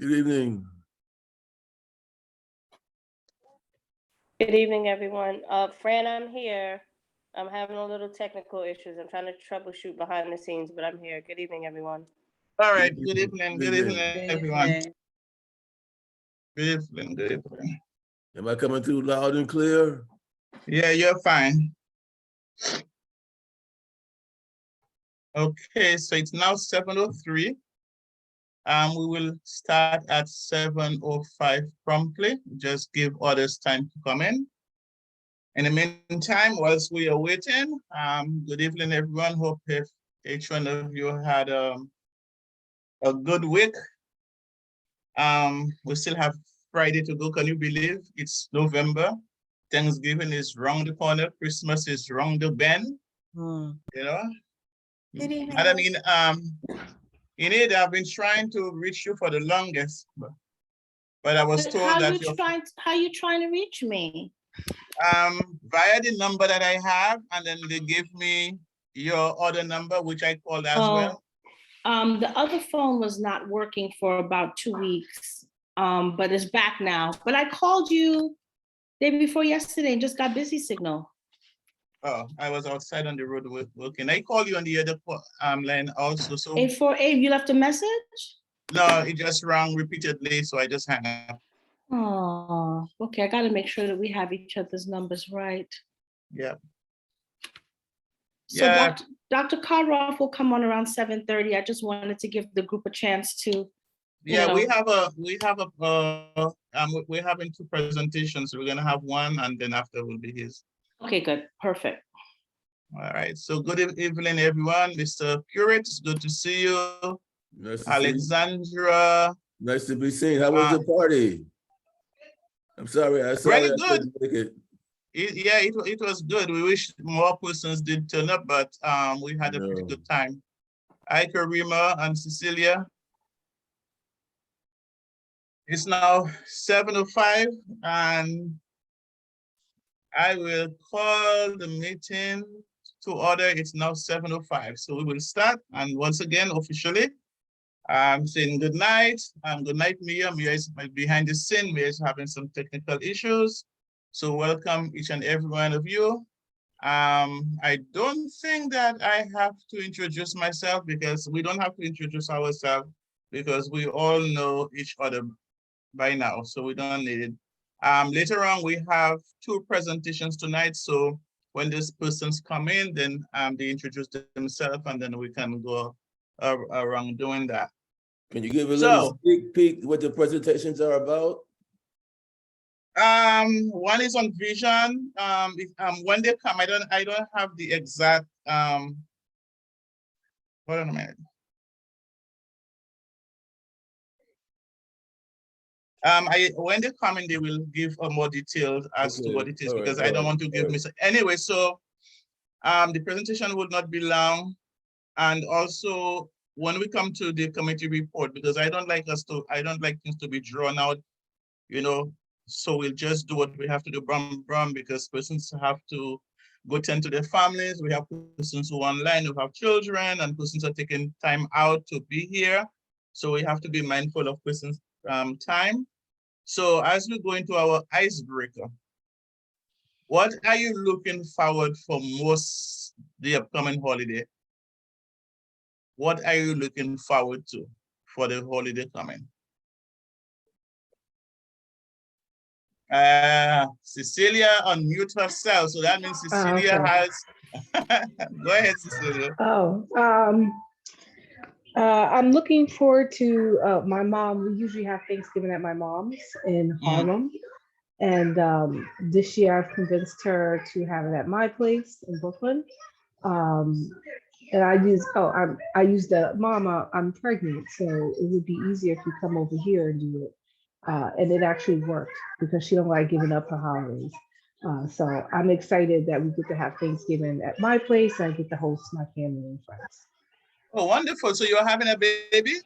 Good evening. Good evening, everyone. Fran, I'm here. I'm having a little technical issues. I'm trying to troubleshoot behind the scenes, but I'm here. Good evening, everyone. All right, good evening, everyone. Evening. Good evening, good evening. Am I coming through loud and clear? Yeah, you're fine. Okay, so it's now 7:03. We will start at 7:05 promptly. Just give others time to come in. In the meantime, whilst we are waiting, good evening, everyone. Hope if each one of you had a good week. We still have Friday to go. Can you believe it's November? Thanksgiving is round the corner. Christmas is round the bend. You know. Good evening. And I mean, Enid, I've been trying to reach you for the longest, but I was told that How you trying to reach me? via the number that I have, and then they give me your other number, which I called as well. The other phone was not working for about 2 weeks, but it's back now. But I called you day before yesterday and just got busy signal. Oh, I was outside on the road working. I called you on the other line also. So 848, you left a message? no, it just rang repeatedly, so I just hung up. Oh, okay. I got to make sure that we have each other's numbers right. Yeah. So Yeah. Dr. Karoff will come on around 7:30. I just wanted to give the group a chance to. Yeah, we're having two presentations. So we're gonna have one, and then after will be his. Okay, good, perfect. All right. So good evening, everyone. Mr. Curate, it's good to see you. Nice to Alexandra. Nice to be seen. How was the party? I'm sorry. Very I good. couldn't make it. It was good. We wish more persons did turn up, but we had a pretty good time. Hi, Karima and Cecilia. It's now 7:05, and I will call the meeting to order. It's now 7:05, so we will start. And once again, officially, I'm saying good night. Good night, Mia. Mia is behind the scene. Mia is having some technical issues. So welcome each and every one of you. I don't think that I have to introduce myself, because we don't have to introduce ourselves, because we all know each other by now, so we don't need it. Later on, we have two presentations tonight. So when these persons come in, then they introduce themselves, and then we can go around doing that. Can you give a little sneak peek what the presentations are about? One is on vision. When they come, I don't have the exact. Hold on a minute. When they come in, they will give more details as to what it is, because I don't want to give anyway. So the presentation will not be long, and also when we come to the committee report, because I don't like things to be drawn out, you know. So we'll just do what we have to do, because persons have to go tend to their families. We have persons who are online, who have children, and persons are taking time out to be here. So we have to be mindful of persons' time. So as we go into our icebreaker, what are you looking forward for most the upcoming holiday? What are you looking forward to for the holiday coming? Cecilia unmute herself, so that means Cecilia has. Go ahead, Cecilia. I'm looking forward to my mom. We usually have Thanksgiving at my mom's in Harlem. And this year I've convinced her to have it at my place in Brooklyn. And I use the mama, I'm pregnant, so it would be easier if you come over here and do it. And it actually worked, because she don't like giving up her holidays. So I'm excited that we get to have Thanksgiving at my place. I get to host my family and friends. Oh, wonderful. So you're having a baby?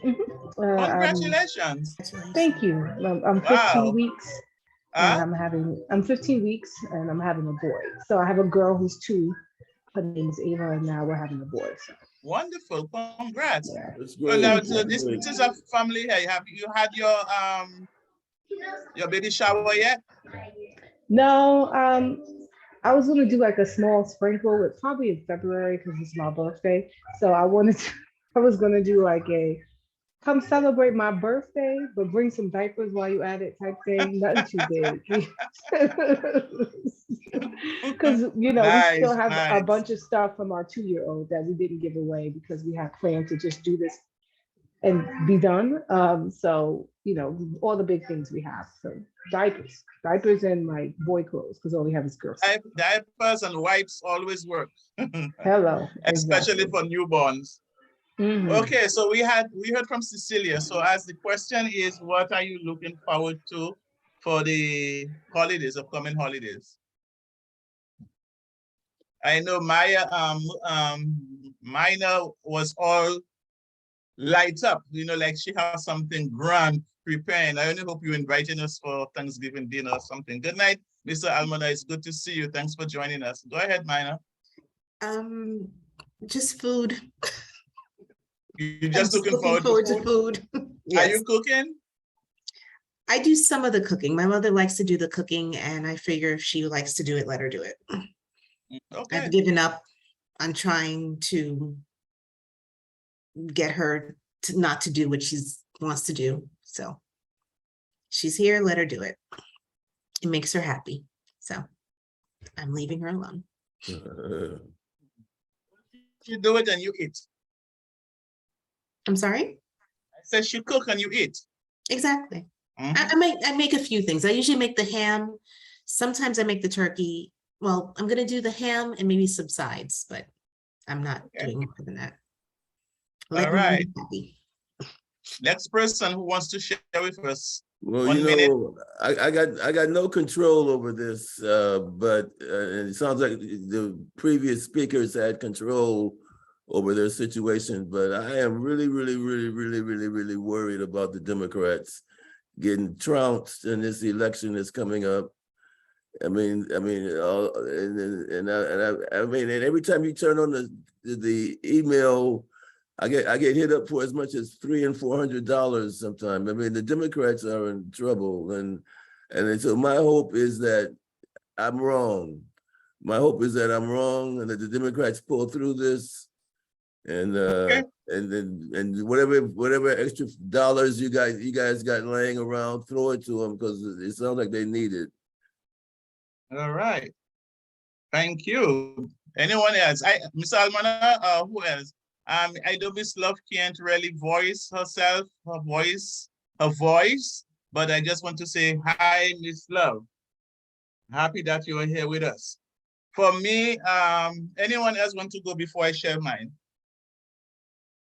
Congratulations. Thank you. I'm 15 weeks. And I'm 15 weeks and I'm having a boy. So I have a girl who's 2. Her name's Ava, and now we're having a boy. So. Wonderful, congrats. That's So great. now, That's so this great. is a family here. Have you had your baby shower yet? No, I was gonna do like a small sprinkle. It's probably in February because it's my birthday. So I wanted to, I was gonna do like a come celebrate my birthday, but bring some diapers while you at it type thing. Nothing too big. Because you know, we still Nice, have a nice. bunch of stuff from our 2-year-old that we didn't give away because we had planned to just do this and be done. So you know, all the big things we have. So diapers and my boy clothes because all we have is girls. Diapers and wipes always work, Hello, especially exactly. for newborns. Mhm. Okay, so we heard from Cecilia. So as the question is, what are you looking forward to for the holidays, upcoming holidays? I know Mina was all light up, like she has something grand preparing. I only hope you're inviting us for Thanksgiving dinner or something. Good night, Mr. Almona. It's good to see you. Thanks for joining us. Go ahead, Mina. Just food. You're I'm just looking looking forward to to food. Are Yes, you cooking? I do some of the cooking. My mother likes to do the cooking, and I figure if she likes to do it, let her do it. Okay. I've given up on trying to get her to not to do what she wants to do. So she's here, let her do it. It makes her happy. So I'm leaving her alone. You do it and you eat. I'm sorry? I said she cook and you eat. Exactly. Mhm. I make a few things. I usually make the ham. Sometimes I make the turkey. Well, I'm gonna do the ham and maybe some sides, but I'm not Okay. doing more than that. All Let me right. be happy. Next person who wants to share with us. Well, 1 minute. I got no control over this, but it sounds like the previous speakers had control over their situation. But I am really, really, really, really, really, really worried about the Democrats getting trounced in this election that's coming up. I mean, and every time you turn on the email, I get hit up for as much as $300 and $400 sometimes. I mean, the Democrats are in trouble, and so my hope is that I'm wrong. My hope is that I'm wrong, and that the Democrats pull through this, and Okay. and whatever extra dollars you guys got laying around, throw it to them because it sounds like they need it. All right. Thank you. Anyone else? Ms. Almana, who else? I know Miss Love can't really voice herself, her voice, but I just want to say hi, Miss Love. Happy that you are here with us. For me, anyone else want to go before I share mine?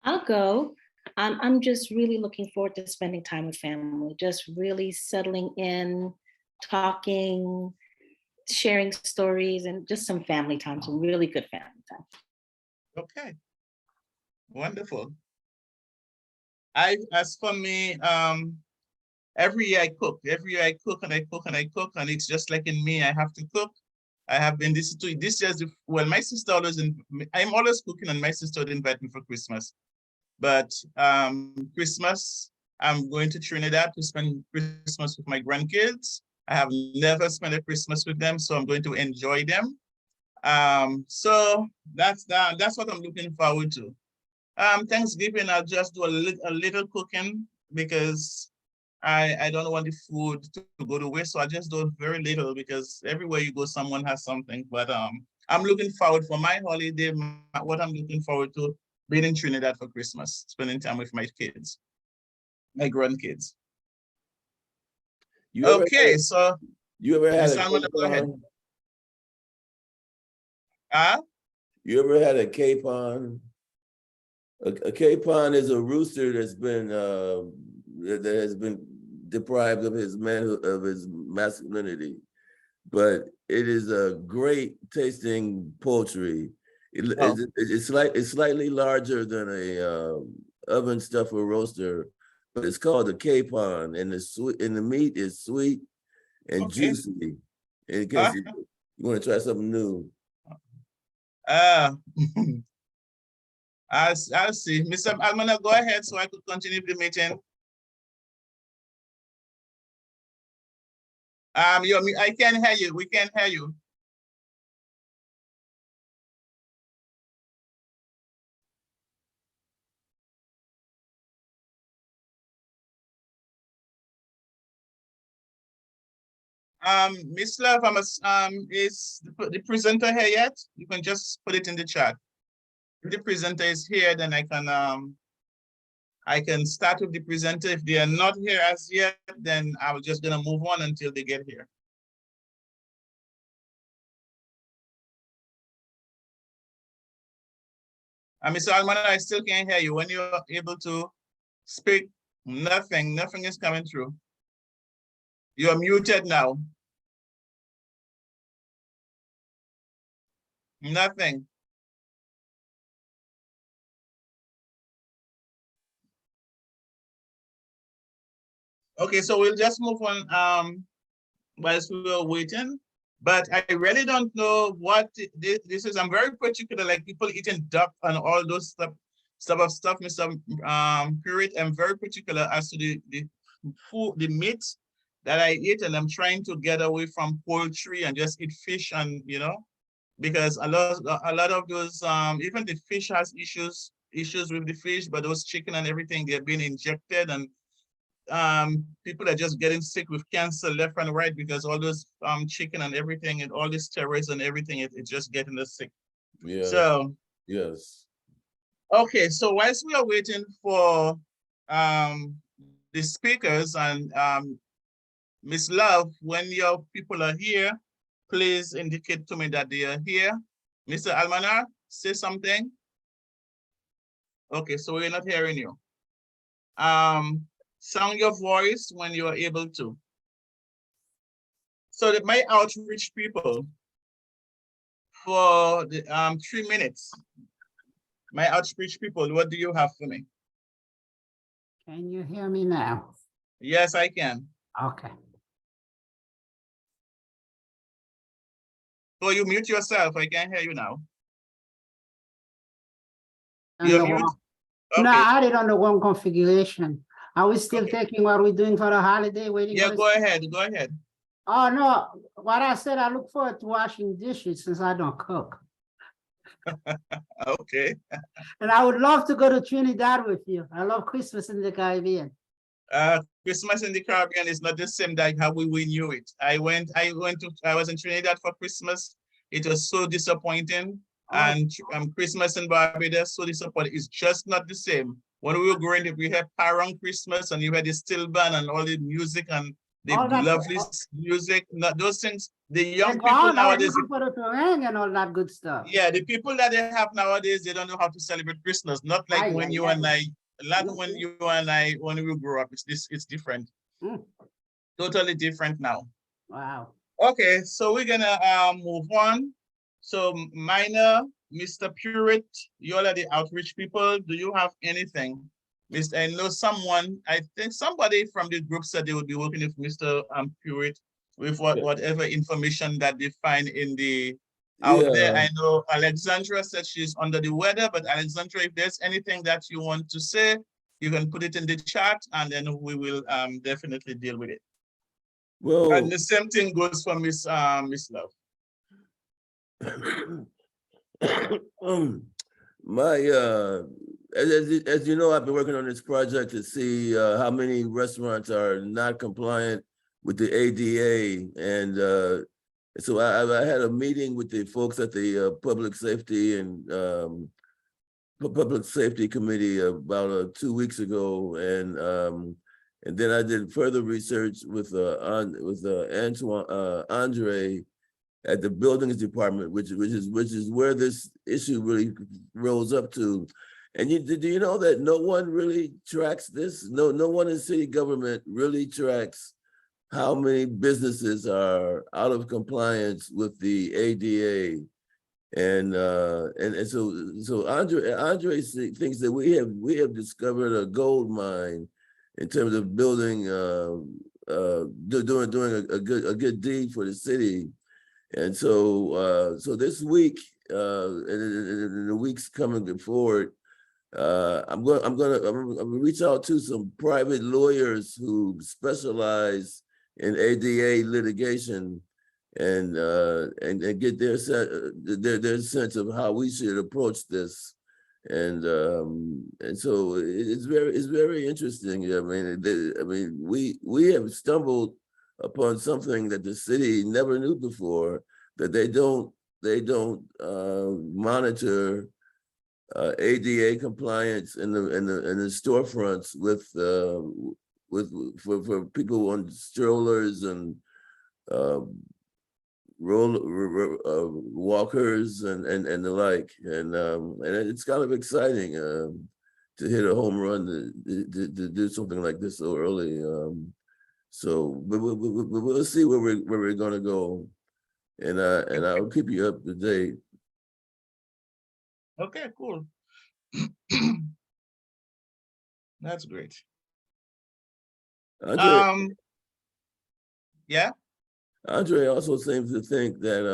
I'll go. I'm just really looking forward to spending time with family, just really settling in, talking, sharing stories, and just some family time, some really good family time. Okay. Wonderful. As for me, every year I cook. Every year I cook and I cook and I cook, and it's just like in me, I have to cook. I have been this year's, well, my sister I'm always cooking, and my sister would invite me for Christmas. But Christmas, I'm going to Trinidad to spend Christmas with my grandkids. I have never spent a Christmas with them, so I'm going to enjoy them. So that's what I'm looking forward to. Thanksgiving, I'll just do a little cooking because I don't want the food to go to waste, so I just do very little because everywhere you go, someone has something. But I'm looking forward for my holiday. What I'm looking forward to being in Trinidad for Christmas, spending time with my kids, my grandkids. You ever had a capon? go ahead. You ever had a capon? A capon is a rooster that's been that has been deprived of his masculinity, but it is a great tasting poultry. It's slightly larger than a oven stuffer roaster, but it's called a capon, and the meat is sweet and juicy. In case you want to try something new. I'll see. Mr. Almana, go ahead so I could continue the meeting. I can't hear you. We can't hear you. Miss Love, is the presenter here yet? You can just put it in the chat. If the presenter is here, then I can start with the presenter. If they are not here as yet, then I'm just gonna move on until they get here. Mr. Almana, I still can't hear you. When you're able to speak, nothing is coming through. You're muted now. Nothing. Okay, so we'll just move on whilst we were waiting. But I really don't know what this is. I'm very particular, like people eating duck and all those stuff, Mr. Pruitt. I'm very particular as to the food, the meat that I eat, and I'm trying to get away from poultry and just eat fish, and because a lot of those even the fish has issues with the fish, but those chicken and everything, they're being injected, and people are just getting sick with cancer left and right because all those chicken and everything and all these steroids and everything, it's just getting us sick. Yeah. So yes. Okay, so whilst we are waiting for the speakers and Miss Love, when your people are here, please indicate to me that they are here. Mr. Almanar, say something. Okay, so we're not hearing you. Sound your voice when you are able to. So that my outreach people for the 3 minutes. My outreach people, what do you have for me? Can you hear me now? Yes, I can. Okay. So you mute yourself. I can't hear you now. On You're the mute? wrong- Okay. No, I did on the wrong configuration. Are we still Okay. taking what we're doing for the holiday? Waiting Yeah, for go ahead. Go ahead. Oh, no. What I said, I look forward to washing dishes since I don't cook. Okay. And I would love to go to Trinidad with you. I love Christmas in the Caribbean. Christmas in the Caribbean is not the same like how we knew it. I was in Trinidad for Christmas. It was so disappointing. Oh. And Christmas in Barbados, so disappointing. It's just not the same. When we were growing up, we had Parang Christmas and you had the steel band and all the music and the All that- lovely music. Those things, the young They're people gone. I was nowadays, looking for the parang and all that good stuff. yeah, the people that they have nowadays, they don't know how to celebrate Christmas. Not like Aye, when aye, you aye. and I, not when you and I, when we grew up. It's different. Mm. Totally different now. Wow. Okay, so we're gonna move on. So Minor, Mr. Pruitt, you all are the outreach people. Do you have anything? Mr. I know someone, I think somebody from the group said they would be working with Mr. Pruitt with whatever information that they find in the out there. Yeah. I know Alexandra said she's under the weather, but Alexandra, if there's anything that you want to say, you can put it in the chat and then we will definitely deal with it. Well, And the same thing goes for Miss Love. As you know, I've been working on this project to see how many restaurants are not compliant with the ADA, and so I had a meeting with the folks at the Public Safety and Public Safety Committee about 2 weeks ago, and then I did further research with Andre at the buildings department, which is where this issue really rolls up to. And do you know that no one really tracks this? No one in city government really tracks how many businesses are out of compliance with the ADA. And so Andre thinks that we have discovered a gold mine in terms of building doing a good deed for the city. And so so this week and in the weeks coming forward, I'm gonna reach out to some private lawyers who specialize in ADA litigation and get their sense of how we should approach this. And so it's very interesting. I mean, we have stumbled upon something that the city never knew before, that they don't monitor ADA compliance in the storefronts for people on strollers and walkers and the like, and it's kind of exciting to hit a home run to do something like this so early. So we'll see where we're gonna go, and I'll keep you up to date. Okay, cool. That's great. Yeah. Andre also seems to think that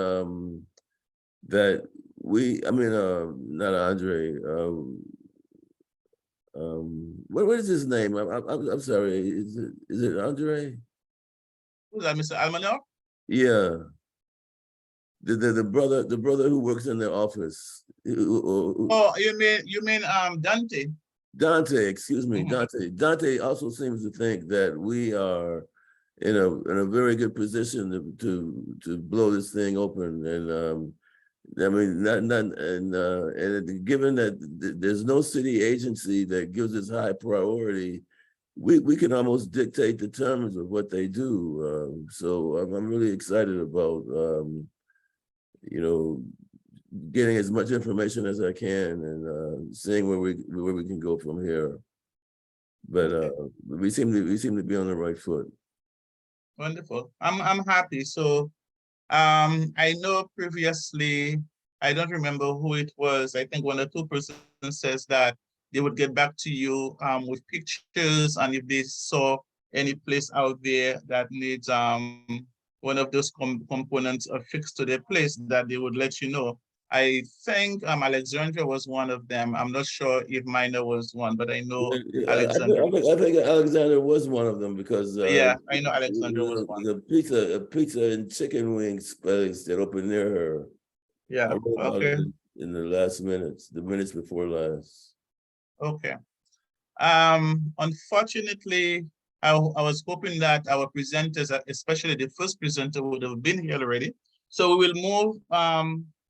that not Andre. What is his name? I'm sorry. Is it Andre? Who's that, Mr. Almanor? Yeah. The brother who works in the office. Oh, you mean Dante? Dante, excuse me, Mhm. Dante. Dante also seems to think that we are in a very good position to blow this thing open. And I mean, and given that there's no city agency that gives us high priority, we can almost dictate the terms of what they do. So I'm really excited about getting as much information as I can and seeing where we can go from here. But we seem to be on the right foot. Wonderful. I'm happy. So I know previously, I don't remember who it was. I think one or two persons says that they would get back to you with pictures, and if they saw any place out there that needs one of those components affixed to their place, that they would let you know. I think Alexandria was one of them. I'm not sure if Minor was one, but I know Alexandria. I think Alexander was one of them because Yeah, I know Alexandria was one. the pizza and chicken wings place that opened near her. Yeah, I wrote about okay, it in the last minutes, the minutes before last. okay. Unfortunately, I was hoping that our presenters, especially the first presenter, would have been here already. So we will move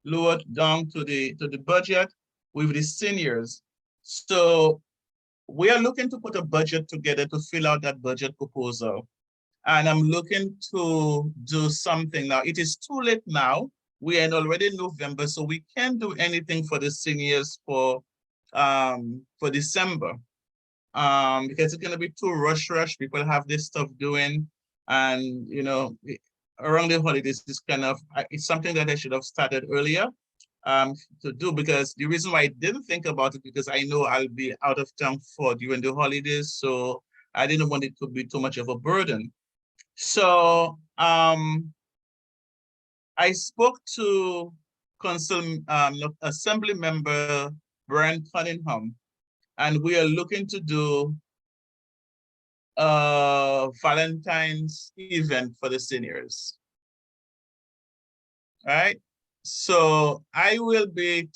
lower down to the budget with the seniors. So we are looking to put a budget together to fill out that budget proposal. And I'm looking to do something now. It is too late now. We are already in November, so we can't do anything for the seniors for December. Because it's gonna be too rush. People have this stuff doing, and around the holidays, it's something that I should have started earlier to do, because the reason why I didn't think about it, because I know I'll be out of town during the holidays, so I didn't want it to be too much of a burden. So I spoke to Assembly Member Brian Cunningham, and we are looking to do a Valentine's event for the seniors. All right. So I will be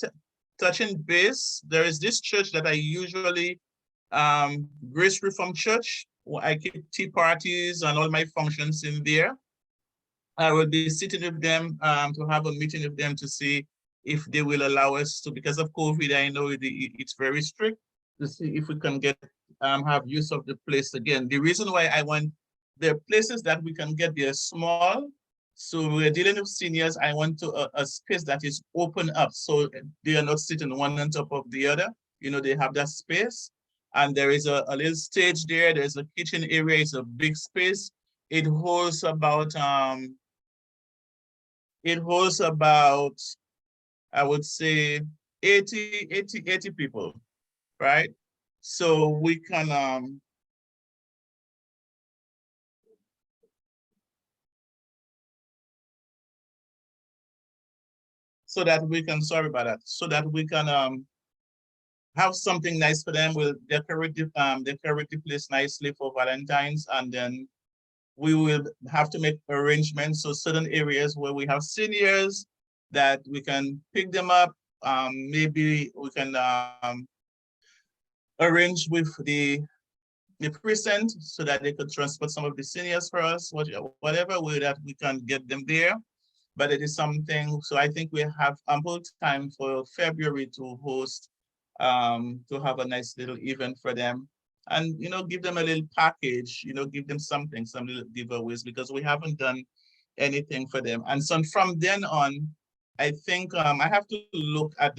touching base. There is this church that I usually, Grace Reformed Church. I keep tea parties and all my functions in there. I will be sitting with them to have a meeting with them to see if they will allow us to, because of COVID, I know it's very strict, to see if we can get have use of the place again. The reason why I want the places that we can get, they're small. So we're dealing with seniors. I want a space that is open up, so they are not sitting one on top of the other. They have that space. And there is a little stage there. There's a kitchen area. It's a big space. It holds about, I would say 80 people, right? So we can, sorry about that, so that we can have something nice for them. We'll decorate the place nicely for Valentine's, and then we will have to make arrangements. So certain areas where we have seniors that we can pick them up. Maybe we can arrange with the precinct so that they could transport some of the seniors for us, whatever way that we can get them there. But it is something, so I think we have ample time for February to host, to have a nice little event for them. And, give them a little package, give them something, some little giveaways, because we haven't done anything for them. And so from then on, I think I have to look at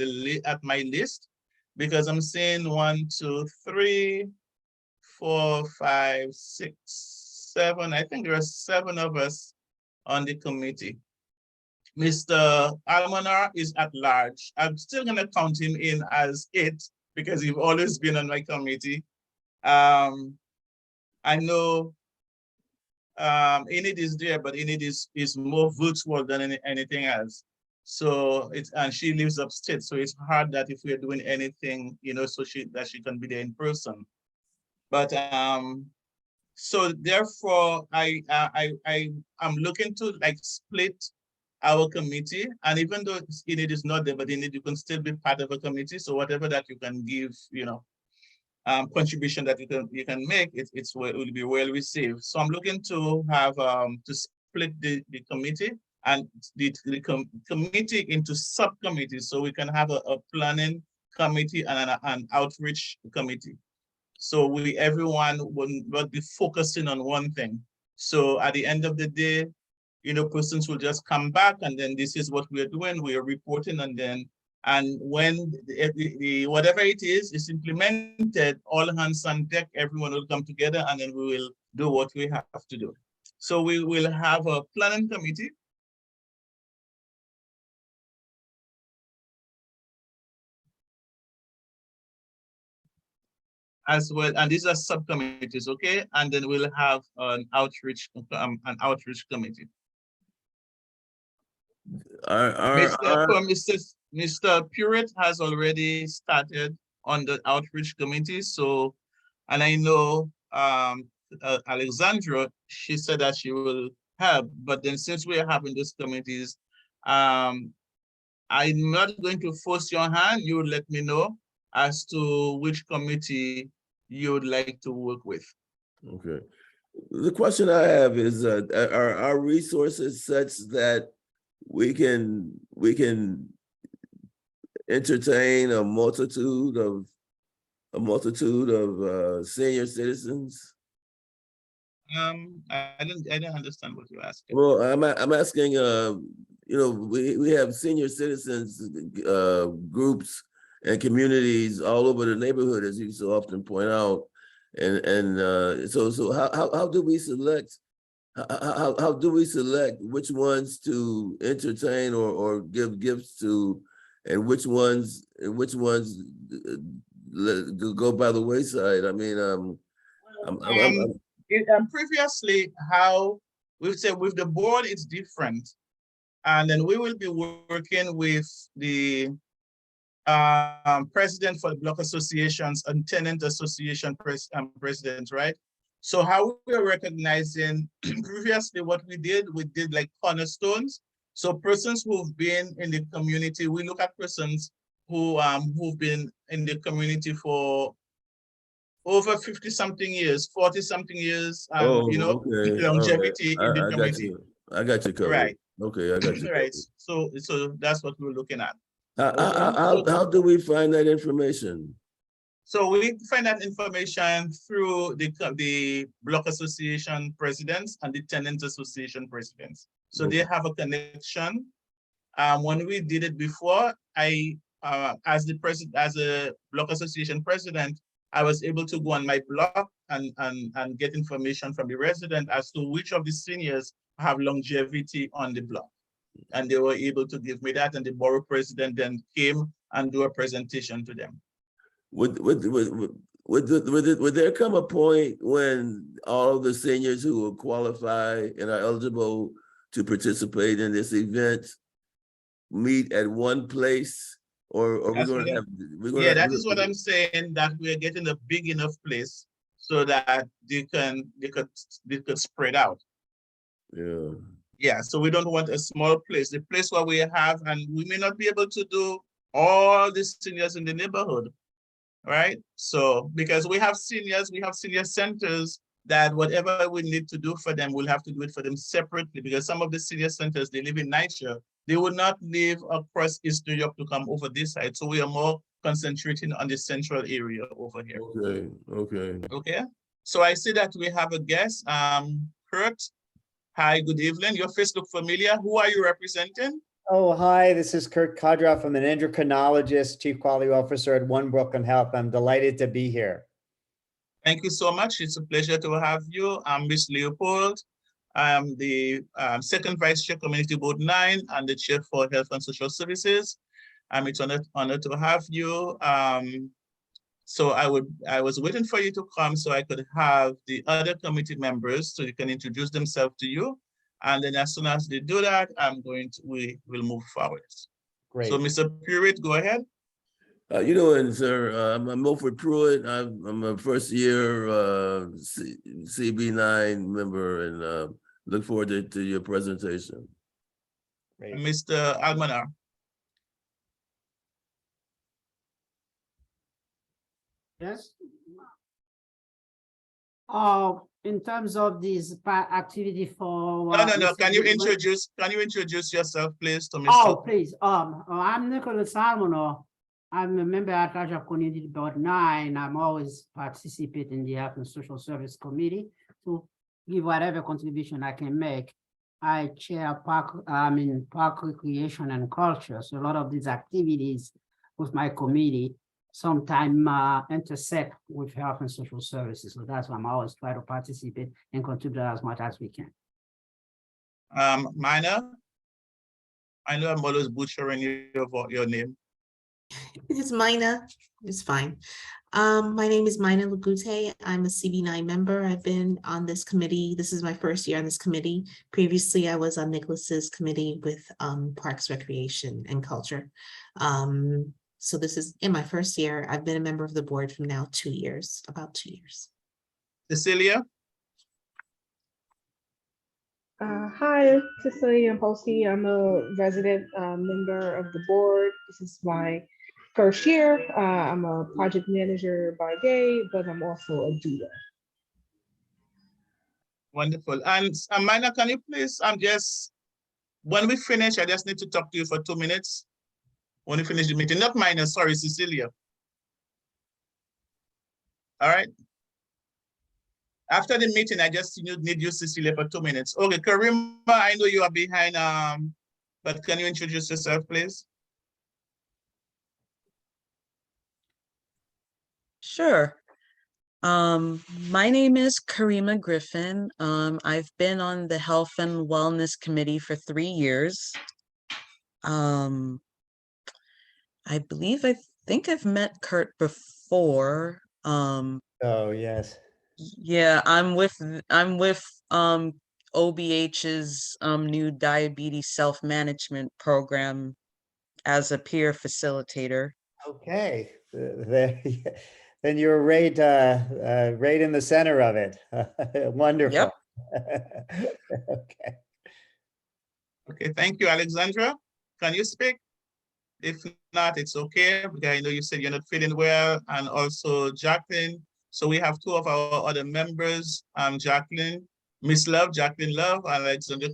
my list, because I'm saying 1, 2, 3, 4, 5, 6, 7. I think there are 7 of us on the committee. Mr. Almanar is at large. I'm still going to count him in as 8 because he's always been on my committee. I know Enid is there, but Enid is more virtual than anything else. So and she lives upstate, so it's hard that if we're doing anything, so that she can be there in person. But so therefore, I'm looking to like split our committee, and even though Enid is not there, but Enid, you can still be part of a committee. So whatever that you can give, contribution that you can make, it will be well received. So I'm looking to have to split the committee and the committee into subcommittees, so we can have a planning committee and an outreach committee. So everyone will not be focusing on one thing. So at the end of the day, persons will just come back, and then this is what we're doing. We are reporting, and when whatever it is implemented, all hands on deck, everyone will come together, and then we will do what we have to do. So we will have a planning committee. As well, and these are subcommittees, okay? And then we'll have an outreach committee. Mr. Purett has already started on the outreach committee. So, and I know Alexandra, she said that she will help, but then since we are having these committees, I'm not going to force your hand. You will let me know as to which committee you would like to work with. Okay. The question I have is, are our resources such that we can entertain a multitude of senior citizens? I didn't understand what you're asking. Well, I'm asking, we have senior citizens groups and communities all over the neighborhood, as you so often point out, and so how do we select? How do we select which ones to entertain or give gifts to, and which ones go by the wayside? I mean, previously, how we've said with the board, it's different, and then we will be working with the president for the block associations and tenant association president, right? So how we are recognizing previously what we did like cornerstones. So persons who've been in the community, we look at persons who've been in the community for over 50-something years, 40-something years, okay. longevity in the community. I got you covered. Right. Okay, I got you. Right. So that's what we're looking at. How do we find that information? So we find that information through the block association presidents and the tenant association presidents. So Okay. they have a connection. When we did it before, as a block association president, I was able to go on my block and get information from the resident as to which of the seniors have longevity on the block. And they were able to give me that, and the borough president then came and do a presentation to them. Would there come a point when all of the seniors who will qualify and are eligible to participate in this event meet at one place Or we're That's gonna what I- have, Yeah, that is what I'm saying, that we're getting a big enough place so that they could spread out. Yeah, Yeah, so we don't want a small place. The place where we have, and we may not be able to do all the seniors in the neighborhood, right? So, because we have senior centers that whatever we need to do for them, we'll have to do it for them separately, because some of the senior centers, they live in NYCHA. They would not live across East New York to come over this side. So we are more concentrating on the central area over here. okay, okay. Okay, so I see that we have a guest, Kurt. Hi, good evening. Your face look familiar. Who are you representing? Oh, hi, this is Kurt Kodroff. I'm an endocrinologist, Chief Quality Officer at One Brooklyn Health. I'm delighted to be here. Thank you so much. It's a pleasure to have you. I'm Miss Leopold. I'm the second Vice Chair, Community Board 9, and the Chair for Health and Social Services. It's an honor to have you. So I was waiting for you to come so I could have the other committee members so you can introduce themselves to you. And then as soon as they do that, we will move forward. Great. So Mr. Pruitt, go ahead. You doing, sir? I'm Milford Pruitt. I'm a first year CB9 member, and look forward to your presentation. Great. Mr. Almanar. Yes. In terms of this activity for. No. Can you introduce yourself, please, to Mr. Oh, please. I'm Nicholas Almono. I'm a member at Raja Community Board 9. I'm always participating in the Health and Social Service Committee to give whatever contribution I can make. I chair park recreation and culture. So a lot of these activities with my committee sometimes intersect with health and social services. So that's why I'm always trying to participate and contribute as much as we can. Mina, I know I'm always butchering your name. It's Mina. It's fine. My name is Mina Lagute. I'm a CB9 member. I've been on this committee. This is my first year on this committee. Previously, I was on Nicholas's committee with Parks, Recreation, and Culture. So this is in my first year. I've been a member of the board for now 2 years, about 2 years. Cecilia? Hi, Cecilia Posey. I'm a resident member of the board. This is my first year. I'm a project manager by day, but I'm also a doula. Wonderful. And Mina, can you please, when we finish, I just need to talk to you for 2 minutes. When we finish the meeting, not Mina, sorry, Cecilia. All right. After the meeting, I just need you, Cecilia, for 2 minutes. Okay, Karima, I know you are behind, but can you introduce yourself, please? Sure. My name is Karima Griffin. I've been on the Health and Wellness Committee for 3 years. I think I've met Kurt before. Oh, yes. Yeah, I'm with OBH's new diabetes self-management program as a peer facilitator. Okay. Then you're right in the center of it. Wonderful. Okay. Okay, thank you, Alexandra. Can you speak? If not, it's okay, because I know you said you're not feeling well, and also Jacqueline. So we have 2 of our other members, Jacqueline Love, and Alexandra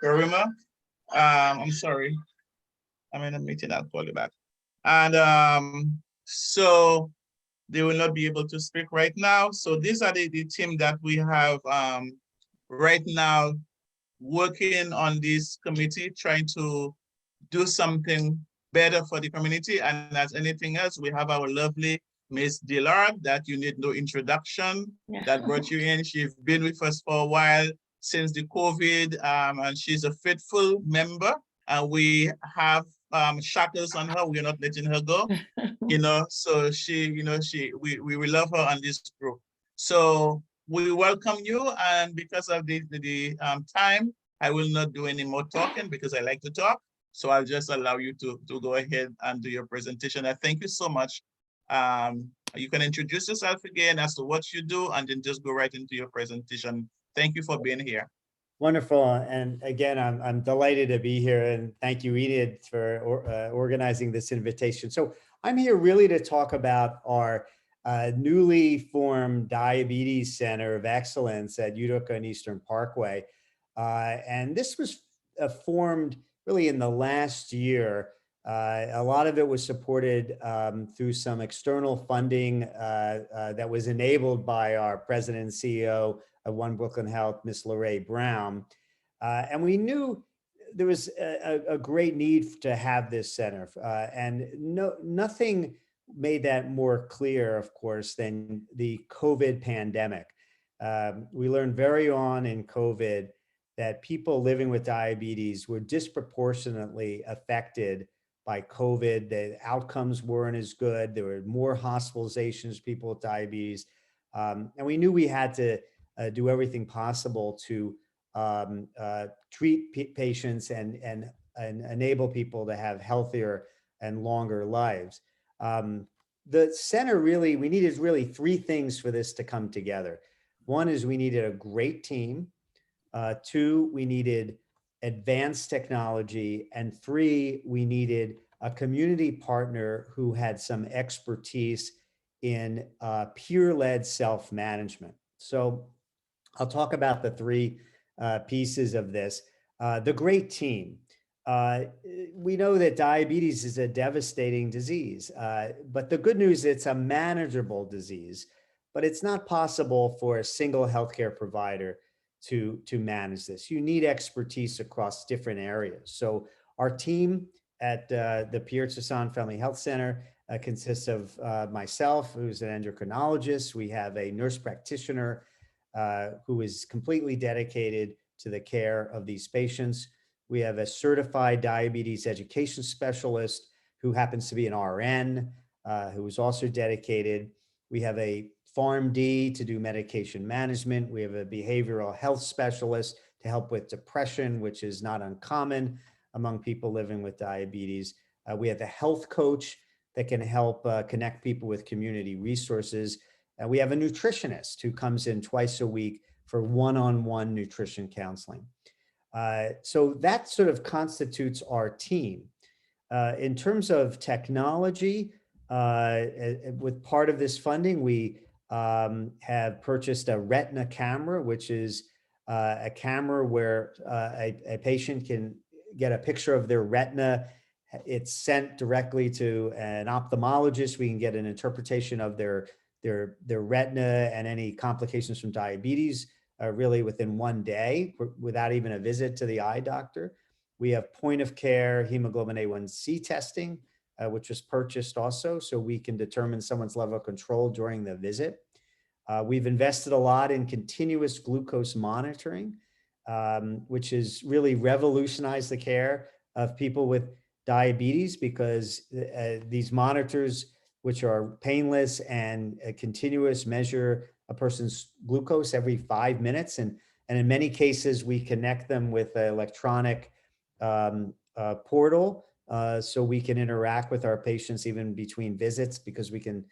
Karima. I'm sorry. I'm in a meeting, I'll call you back. And so they will not be able to speak right now. So these are the team that we have right now working on this committee, trying to do something better for the community. And as anything else, we have our lovely Miss Dillard that you need no introduction, that brought you in. She's been with us for a while since the COVID, and she's a faithful member. And we have shackles on her. We're not letting her go. So we will love her on this group. So we welcome you, and because of the time, I will not do any more talking because I like to talk. So I'll just allow you to go ahead and do your presentation. I thank you so much. You can introduce yourself again as to what you do and then just go right into your presentation. Thank you for being here. Wonderful. And again, I'm delighted to be here, and thank you, Enid, for organizing this invitation. So I'm here really to talk about our newly formed Diabetes Center of Excellence at Utica and Eastern Parkway. And this was formed really in the last year. A lot of it was supported through some external funding that was enabled by our president and CEO of One Brooklyn Health, Ms. Lorraine Brown. And we knew there was a great need to have this center. And nothing made that more clear, of course, than the COVID pandemic. We learned very on in COVID that people living with diabetes were disproportionately affected by COVID. The outcomes weren't as good. There were more hospitalizations, people with diabetes. And we knew we had to do everything possible to treat patients and enable people to have healthier and longer lives. The center really, we needed really three things for this to come together. One is we needed a great team. Two, we needed advanced technology. And three, we needed a community partner who had some expertise in peer-led self-management. So I'll talk about the three pieces of this. The great team. We know that diabetes is a devastating disease, but the good news, it's a manageable disease, but it's not possible for a single healthcare provider to manage this. You need expertise across different areas. So our team at the Pierre Chasson Family Health Center consists of myself, who's an endocrinologist. We have a nurse practitioner who is completely dedicated to the care of these patients. We have a certified diabetes education specialist who happens to be an RN, who is also dedicated. We have a PharmD to do medication management. We have a behavioral health specialist to help with depression, which is not uncommon among people living with diabetes. We have a health coach that can help connect people with community resources. We have a nutritionist who comes in twice a week for one-on-one nutrition counseling. So that sort of constitutes our team. In terms of technology, with part of this funding, we have purchased a retina camera, which is a camera where a patient can get a picture of their retina. It's sent directly to an ophthalmologist. We can get an interpretation of their retina and any complications from diabetes really within one day without even a visit to the eye doctor. We have point of care hemoglobin A1C testing, which was purchased also, so we can determine someone's level of control during the visit. We've invested a lot in continuous glucose monitoring, which has really revolutionized the care of people with diabetes, because these monitors, which are painless and continuous, measure a person's glucose every 5 minutes. And in many cases, we connect them with an electronic portal, so we can interact with our patients even between visits, because we can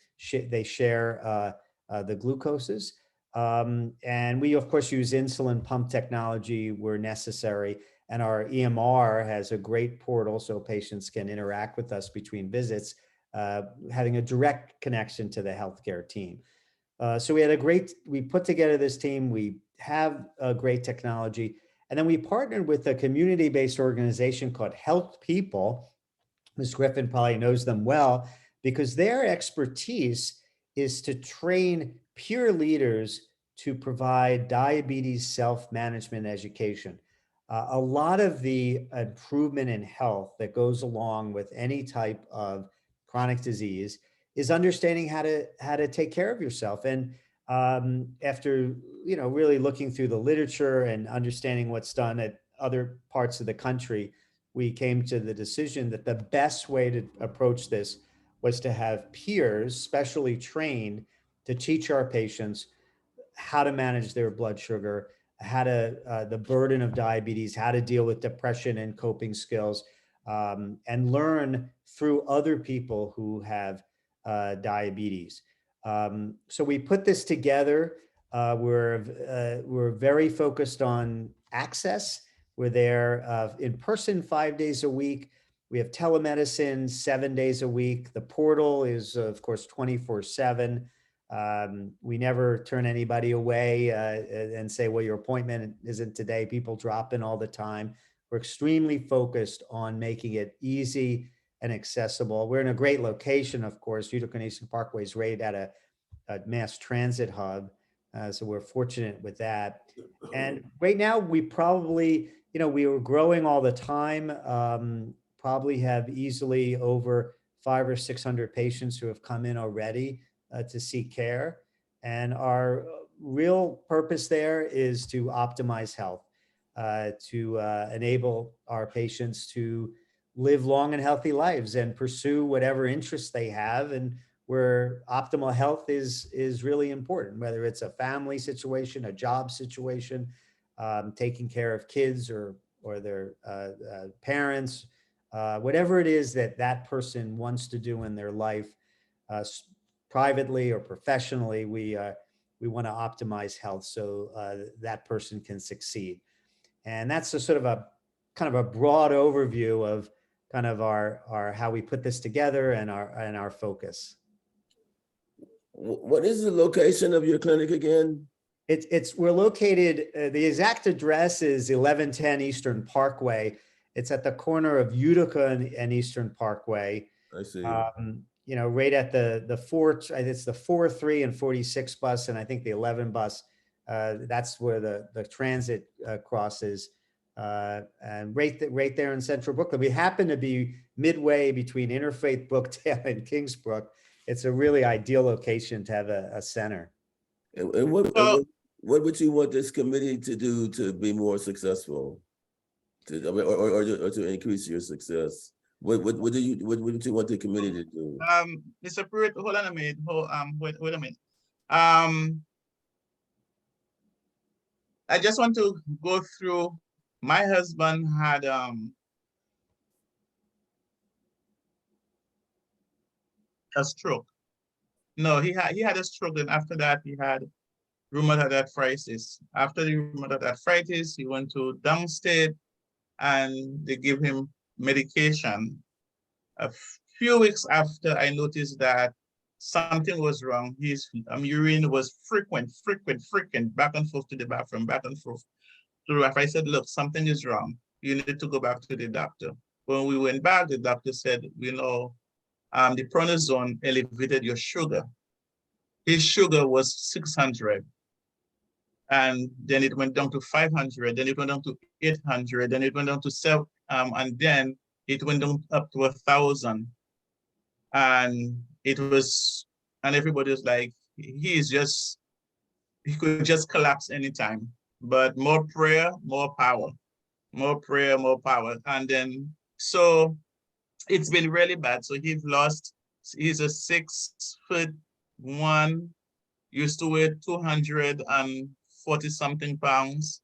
they share the glucoses. And we, of course, use insulin pump technology where necessary. And our EMR has a great portal so patients can interact with us between visits, having a direct connection to the healthcare team. So we put together this team, we have a great technology, and then we partnered with a community-based organization called Help People. Ms. Griffin probably knows them well, because their expertise is to train peer leaders to provide diabetes self-management education. A lot of the improvement in health that goes along with any type of chronic disease is understanding how to take care of yourself. And after really looking through the literature and understanding what's done at other parts of the country, we came to the decision that the best way to approach this was to have peers specially trained to teach our patients how to manage their blood sugar, how to the burden of diabetes, how to deal with depression and coping skills, and learn through other people who have diabetes. So we put this together. We're very focused on access. We're there in person 5 days a week. We have telemedicine 7 days a week. The portal is, of course, 24/7. We never turn anybody away and say, well, your appointment isn't today. People drop in all the time. We're extremely focused on making it easy and accessible. We're in a great location, of course. Utica and Eastern Parkway is right at a mass transit hub. So we're fortunate with that. And right now we probably, we were growing all the time, probably have easily over 500 or 600 patients who have come in already to seek care. And our real purpose there is to optimize health, to enable our patients to live long and healthy lives and pursue whatever interests they have, and where optimal health is really important, whether it's a family situation, a job situation, taking care of kids or their parents, whatever it is that person wants to do in their life, privately or professionally, we want to optimize health so that person can succeed. And that's a sort of a kind of a broad overview of kind of our how we put this together and our focus. What is the location of your clinic again? We're located, the exact address is 1110 Eastern Parkway. It's at the corner of Utica and Eastern Parkway. I see. Right at it's the 4, 3, and 46 bus, and I think the 11 bus, that's where the transit crosses. And right there in Central Brooklyn. We happen to be midway between Interfaith Brookdale and Kingsbrook. It's a really ideal location to have a center. And what would you want this committee to do to be more successful, or to increase your success? What would you want the committee to do? Mr. Pruitt, hold on a minute. Wait a minute. I just want to go through. My husband had a stroke. No, he had a stroke, and after that he had rheumatoid arthritis. After the rheumatoid arthritis, he went to downstate and they gave him medication. A few weeks after, I noticed that something was wrong. His urine was frequent, back and forth to the bathroom, back and forth. So I said, look, something is wrong. You need to go back to the doctor. When we went back, the doctor said, the prednisone elevated your sugar. His sugar was 600. And then it went down to 500, then it went down to 800, then it went down to 7, and then it went down up to 1,000. And everybody was like, he could just collapse anytime. But more prayer, more power. More prayer, more power. And then, so it's been really bad. So he's a 6'1", used to weigh 240 something pounds.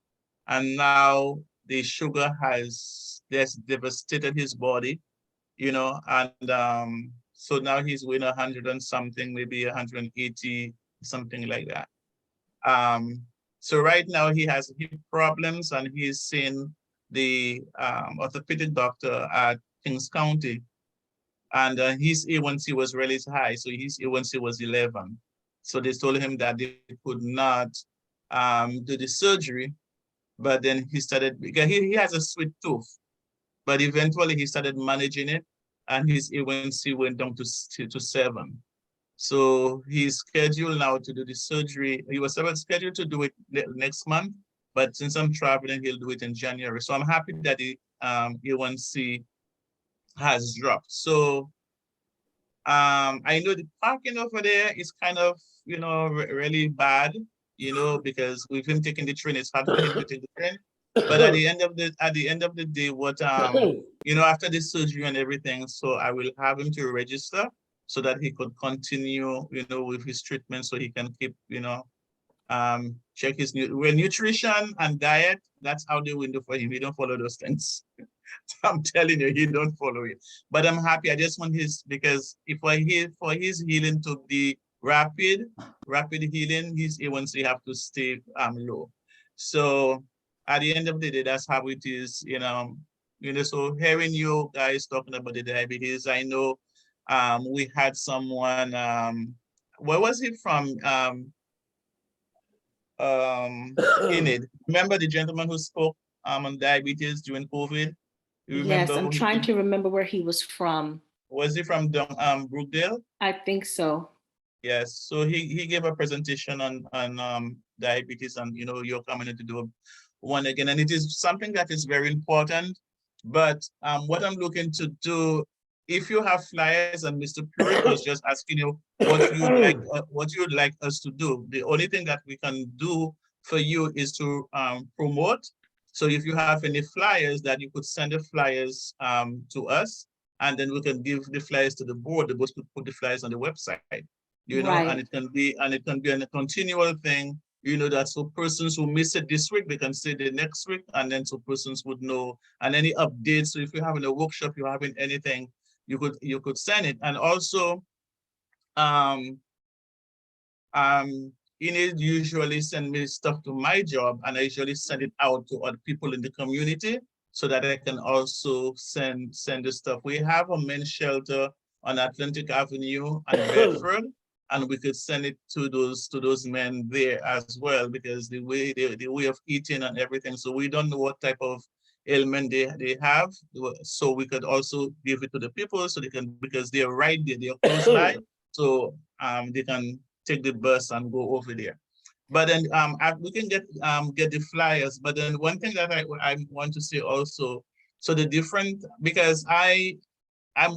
And now the sugar has devastated his body, and so now he's weighing 100 and something, maybe 180, something like that. So right now he has hip problems, and he's seen the orthopedic doctor at Kings County, and his A1C was really high, so his A1C was 11. So they told him that they could not do the surgery, but then he started, because he has a sweet tooth, but eventually he started managing it, and his A1C went down to 7. So he's scheduled now to do the surgery. He was scheduled to do it next month, but since I'm traveling, he'll do it in January. So I'm happy that the A1C has dropped. So I know the parking over there is kind of, really bad, because with him taking the train, it's hard for him to take the train. But at the end of the day, what after the surgery and everything, so I will have him to register so that he could continue, with his treatment, so he can keep, check his nutrition and diet. That's out the window for him. He don't follow those things. I'm telling you, he don't follow it. But I'm happy. I just want because if for his healing to be rapid healing, his A1C have to stay low. So at the end of the day, that's how it is, so hearing you guys talking about the diabetes, I know we had someone, where was he from? Enid. Remember the gentleman who spoke on diabetes during COVID? You remember? Yes, I'm trying to remember where he was from. Was he from Brookdale? I think so. Yes, so he gave a presentation on diabetes, and you're coming to do one again, and it is something that is very important. But what I'm looking to do, if you have flyers, and Mr. Pruitt was just asking you what you'd like us to do, the only thing that we can do for you is to promote. So if you have any flyers, that you could send the flyers to us, and then we can give the flyers to the board. The board could put the flyers on the website. Right. And it can be a continual thing, that so persons who miss it this week, they can see the next week, and then so persons would know, and any updates. So if you're having a workshop, you're having anything, you could send it. And also, Enid usually send me stuff to my job, and I usually send it out to other people in the community so that I can also send the stuff. We have a men's shelter on Atlantic Avenue and Bedford, and we could send it to those men there as well, because the way of eating and everything. So we don't know what type of ailment they have. So we could also give it to the people so they can, because they're right there, they're close by. So they can take the bus and go over there. But then we can get the flyers. But then one thing that I want to say also, so the different, because I am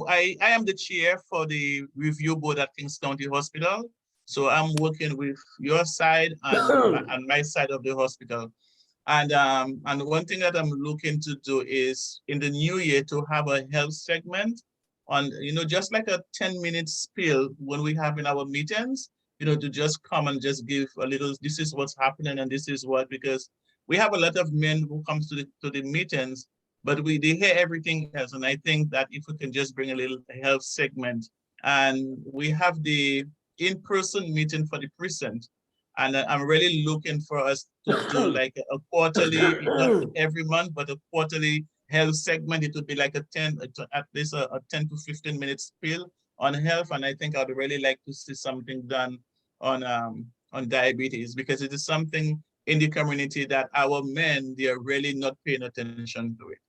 the chair for the review board at Kings County Hospital. So I'm working with your side and my side of the hospital. And one thing that I'm looking to do is in the new year to have a health segment on, just like a 10-minute spiel when we have in our meetings, to just come and just give a little, this is what's happening and this is what, because we have a lot of men who comes to the meetings, but they hear everything else. And I think that if we can just bring a little health segment, and we have the in-person meeting for the precinct, and I'm really looking for us to do like a quarterly, not every month, but a quarterly health segment. It would be like at least a 10 to 15 minute spiel on health. And I think I'd really like to see something done on diabetes, because it is something in the community that our men, they are really not paying attention to it.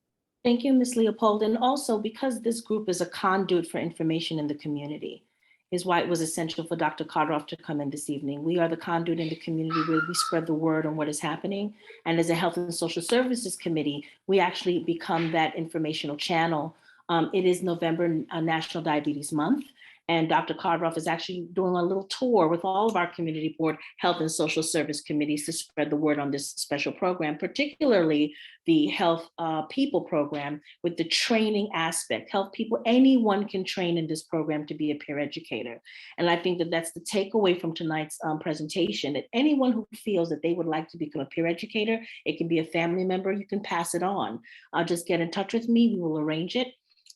Thank you, Ms. Leopold. And also, because this group is a conduit for information in the community, is why it was essential for Dr. Kardorff to come in this evening. We are the conduit in the community where we spread the word on what is happening. And as a Health and Social Services Committee, we actually become that informational channel. It is November National Diabetes Month. And Dr. Kardorff is actually doing a little tour with all of our community board health and social service committees to spread the word on this special program, particularly the health people program with the training aspect. Health people, anyone can train in this program to be a peer educator. And I think that that's the takeaway from tonight's presentation, that anyone who feels that they would like to become a peer educator, it can be a family member, you can pass it on. Just get in touch with me, we will arrange it.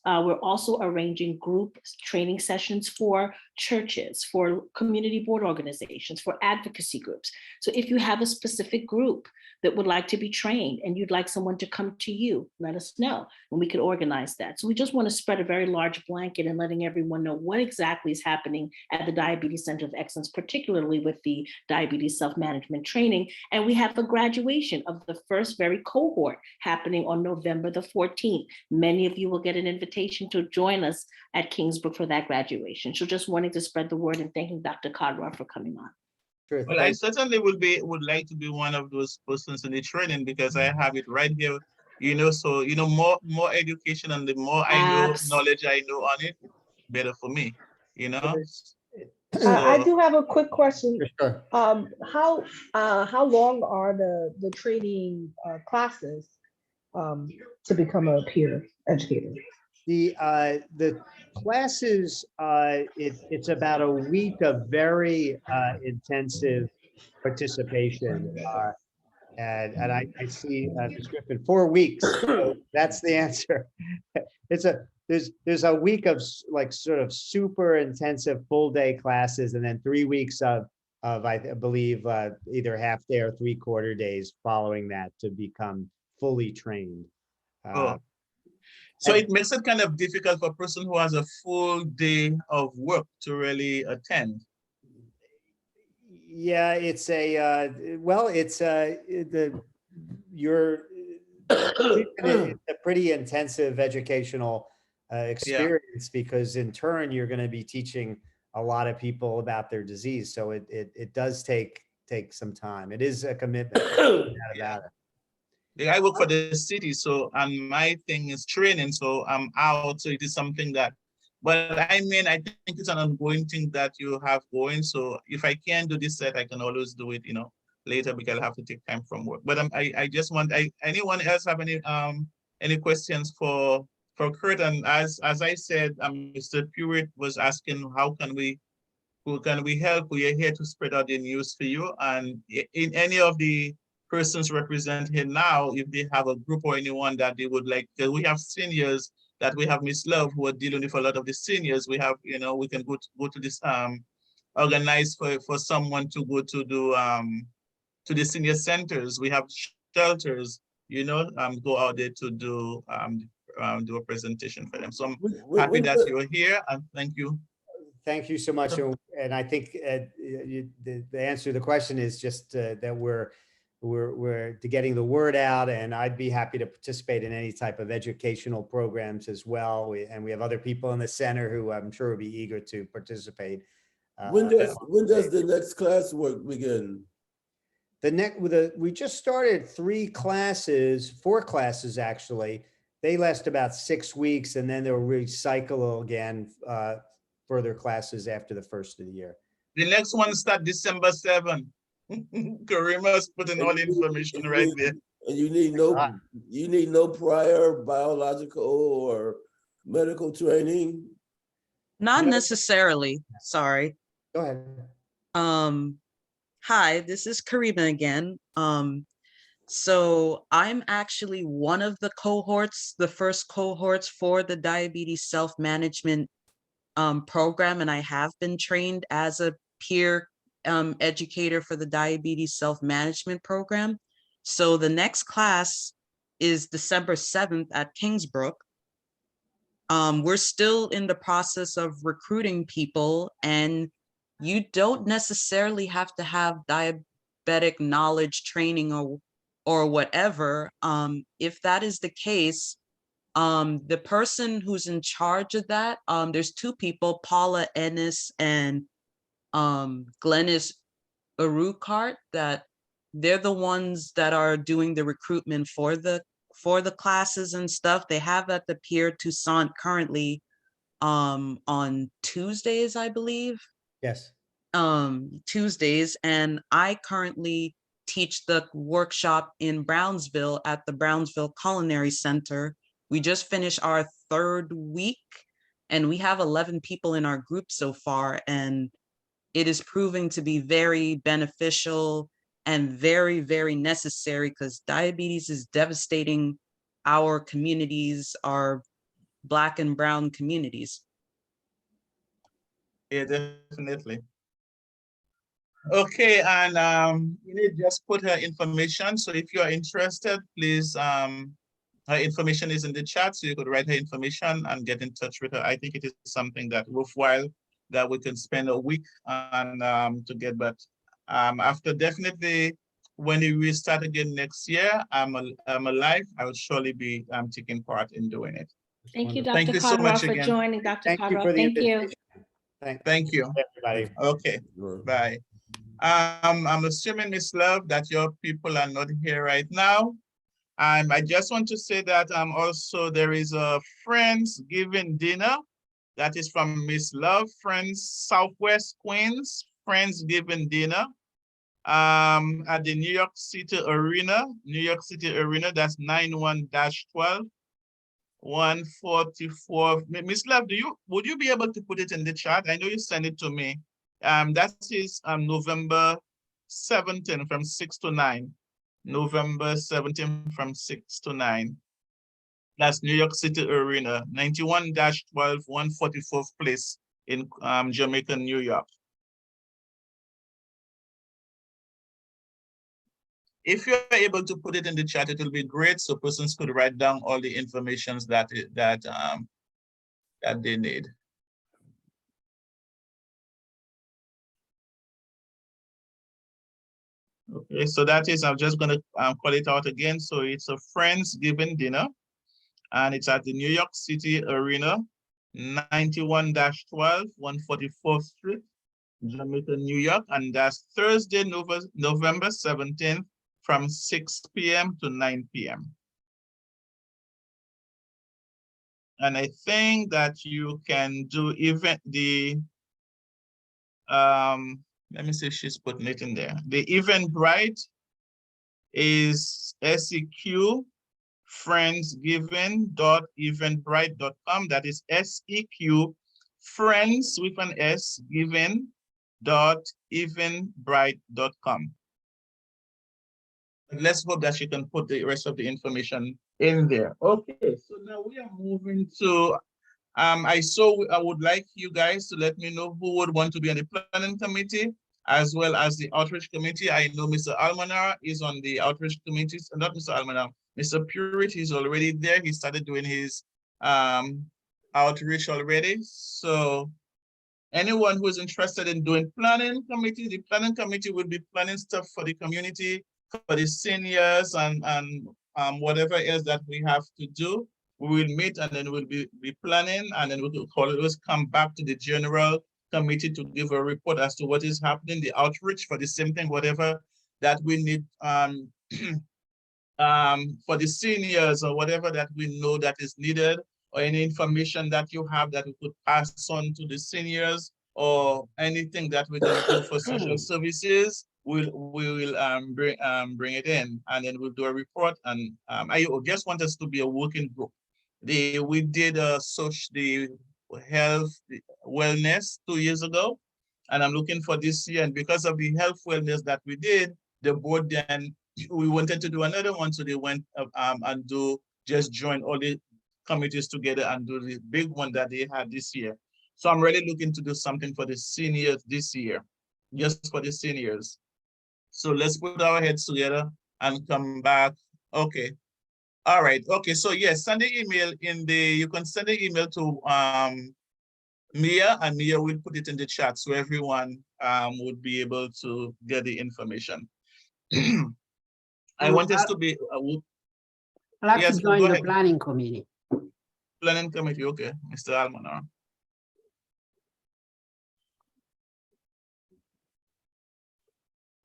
We're also arranging group training sessions for churches, for community board organizations, for advocacy groups. So if you have a specific group that would like to be trained and you'd like someone to come to you, let us know and we could organize that. So we just want to spread a very large blanket and letting everyone know what exactly is happening at the Diabetes Center of Excellence, particularly with the diabetes self-management training. And we have a graduation of the first very cohort happening on November the 14th. Many of you will get an invitation to join us at Kingsbrook for that graduation. So just wanting to spread the word and thanking Dr. Kardorff for coming on. Sure, well, I certainly would like to be one of those persons in the training, because I have it right here, so, more education, and the more I know, knowledge I know on it, better for me, So, I do have a quick question. Sure. How long are the training classes to become a peer educator? The classes, it's about a week of very intensive participation. And I see Ms. Griffin, 4 weeks. So that's the answer. There's a week of like sort of super intensive full day classes, and then 3 weeks of I believe either half day or 3/4 days following that to become fully trained. Oh. So it makes it kind of difficult for a person who has a full day of work to really attend. Yeah, it's a well, it's it's a pretty intensive educational experience because in turn you're going to be teaching a lot of people about their disease. So it does take some time. It is a commitment. Yeah. I work for the city, so and my thing is training, so I'm out. So it is something that, but I mean, I think it's an ongoing thing that you have going. So if I can't do this set, I can always do it, later because I'll have to take time from work. But I just want, anyone else have any questions for Kurt? And as I said, Mr. Pewitt was asking, who can we help? We are here to spread out the news for you. And in any of the persons represented here now, if they have a group or anyone that they would like, we have seniors that we have Miss Love who are dealing with a lot of the seniors. We have, we can go to this organize for someone to go to do to the senior centers. We have shelters, go out there to do a presentation for them. So I'm happy that you're here, and thank you. Thank you so much. And I think the answer to the question is just that we're getting the word out, and I'd be happy to participate in any type of educational programs as well. And we have other people in the center who I'm sure will be eager to participate. When does the next class work begin? We just started 4 classes actually. They last about 6 weeks, and then they'll recycle again further classes after the first of the year. The next one starts December 7th. Karima's putting all the information right there. And you need no prior biological or medical training? Not necessarily, sorry. Go ahead. Hi, this is Karima again. So I'm actually one of the cohorts, the first cohorts for the diabetes self-management program, and I have been trained as a peer educator for the diabetes self-management program. So the next class is December 7th at Kingsbrook. We're still in the process of recruiting people, and you don't necessarily have to have diabetic knowledge training or whatever. If that is the case, the person who's in charge of that, there's 2 people, Paula Ennis and Glennis Arukart, that they're the ones that are doing the recruitment for the classes and stuff. They have at the Pier Toussaint currently on Tuesdays, I believe. Yes. Tuesdays, and I currently teach the workshop in Brownsville at the Brownsville Culinary Center. We just finished our 3rd week, and we have 11 people in our group so far, and it is proving to be very beneficial and very, very necessary because diabetes is devastating our communities, our Black and brown communities. Yeah, definitely. Okay, and you need just put her information. So if you are interested, please, her information is in the chat, so you could write her information and get in touch with her. I think it is something that worthwhile that we can spend a week on to get, but after definitely when we start again next year, I'm alive, I will surely be taking part in doing it. Thank you, Thank Dr. you so Cardwell, much for again. joining, Dr. Thank you Cardwell. for the Thank you. invitation. Thank you. Everybody. Okay, bye. I'm assuming, Miss Love, that your people are not here right now. I just want to say that also there is a Friendsgiving dinner that is from Miss Love, Friends Southwest Queens, Friendsgiving dinner at the New York City Arena, that's 91-12, 144. Miss Love, would you be able to put it in the chat? I know you sent it to me. That is November 17th from 6 to 9. November 17th from 6 to 9. That's New York City Arena, 91-12, 144th place in Jamaica, New York. If you're able to put it in the chat, it will be great, so persons could write down all the information that they need. Okay, so that is, I'm just gonna call it out again. So it's a Friendsgiving dinner, and it's at the New York City Arena, 91-12, 144th Street, Jamaica, New York, and that's Thursday, November 17th from 6 p.m. to 9 p.m. And I think that you can do even the, let me see if she's putting it in there. The Eventbrite is SEQ friendsgiving.eventbrite.com. That is SEQ friends with an S giving.eventbrite.com. Let's hope that you can put the rest of the information in there. Okay, so now we are moving to, I would like you guys to let me know who would want to be on the planning committee as well as the outreach committee. I know Mr. Almanar is on the outreach committee, not Mr. Almanar, Mr. Purity is already there. He started doing his outreach already. So anyone who is interested in doing planning committee, the planning committee will be planning stuff for the community, for the seniors and whatever else that we have to do. We will meet and then we'll be planning, and then we will always come back to the general committee to give a report as to what is happening, the outreach for the same thing, whatever that we need for the seniors or whatever that we know that is needed, or any information that you have that we could pass on to the seniors, or anything that we can do for social services, we will bring it in, and then we'll do a report. And I just want us to be a working group. We did the health wellness 2 years ago, and I'm looking for this year. And because of the health wellness that we did, the board then, we wanted to do another one, so they went and just join all the committees together and do the big one that they had this year. So I'm really looking to do something for the seniors this year, just for the seniors. So let's put our heads together and come back. Okay. All right. Okay. So yes, send the email you can send the email to Mia, and Mia will put it in the chat so everyone would be able to get the information. I want us to be. I'd like yes, to join go the ahead. planning committee. Planning committee. Okay, Mr. Almanar.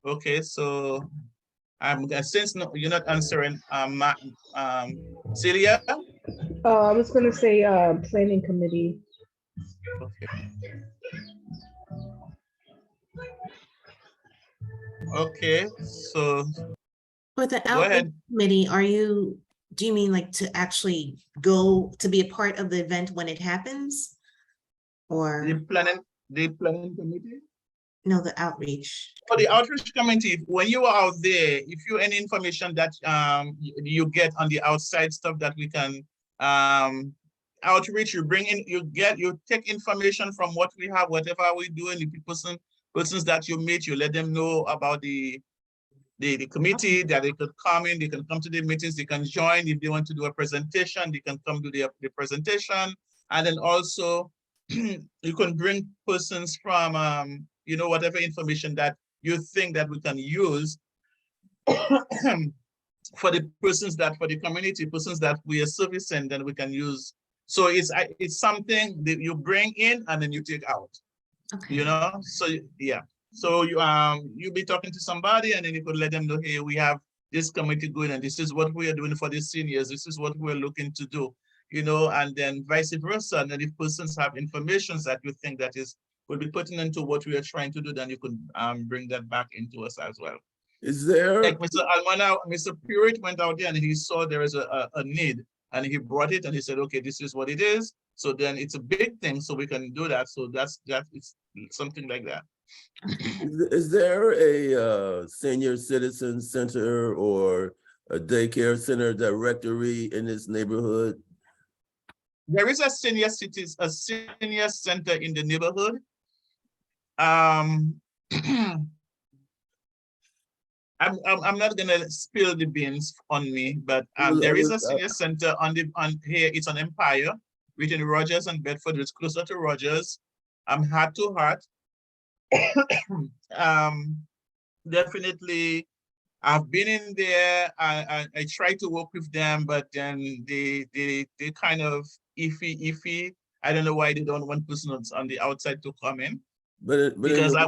Okay, so since you're not answering, Celia. I was gonna say planning committee. Okay. Okay, so For the go outreach ahead. committee, do you mean like to actually go to be a part of the event when it happens? Or The planning committee? no, the outreach? For the outreach committee, when you are out there, if you any information that you get on the outside stuff that we can outreach, you bring in, you take information from what we have, whatever we do, and the persons that you meet, you let them know about the committee, that they could come in, they can come to the meetings, they can join. If they want to do a presentation, they can come to the presentation. And then also you can bring persons from whatever information that you think that we can use for the community, persons that we are servicing, then we can use. So it's something that you bring in and then you take out. Okay. So yeah. So you'll be talking to somebody, and then you could let them know, hey, we have this committee going, and this is what we are doing for the seniors. This is what we're looking to do, and then vice versa. And then if persons have information that you think that will be putting into what we are trying to do, then you could bring that back into us as well. Is there? Like Mr. Almanar, Mr. Purity went out there and he saw there is a need, and he brought it and he said, okay, this is what it is. So then it's a big thing, so we can do that. So it's something like that. Is there a senior citizen center or a daycare center directory in this neighborhood? There is a senior center in the neighborhood. I'm not gonna spill the beans on me, but there is a senior center on here. It's on Empire between Rogers and Bedford. It's closer to Rogers. I'm heart to heart. Definitely, I've been in there. I try to work with them, but then they kind of iffy. I don't know why they don't want persons on the outside to come in. Because I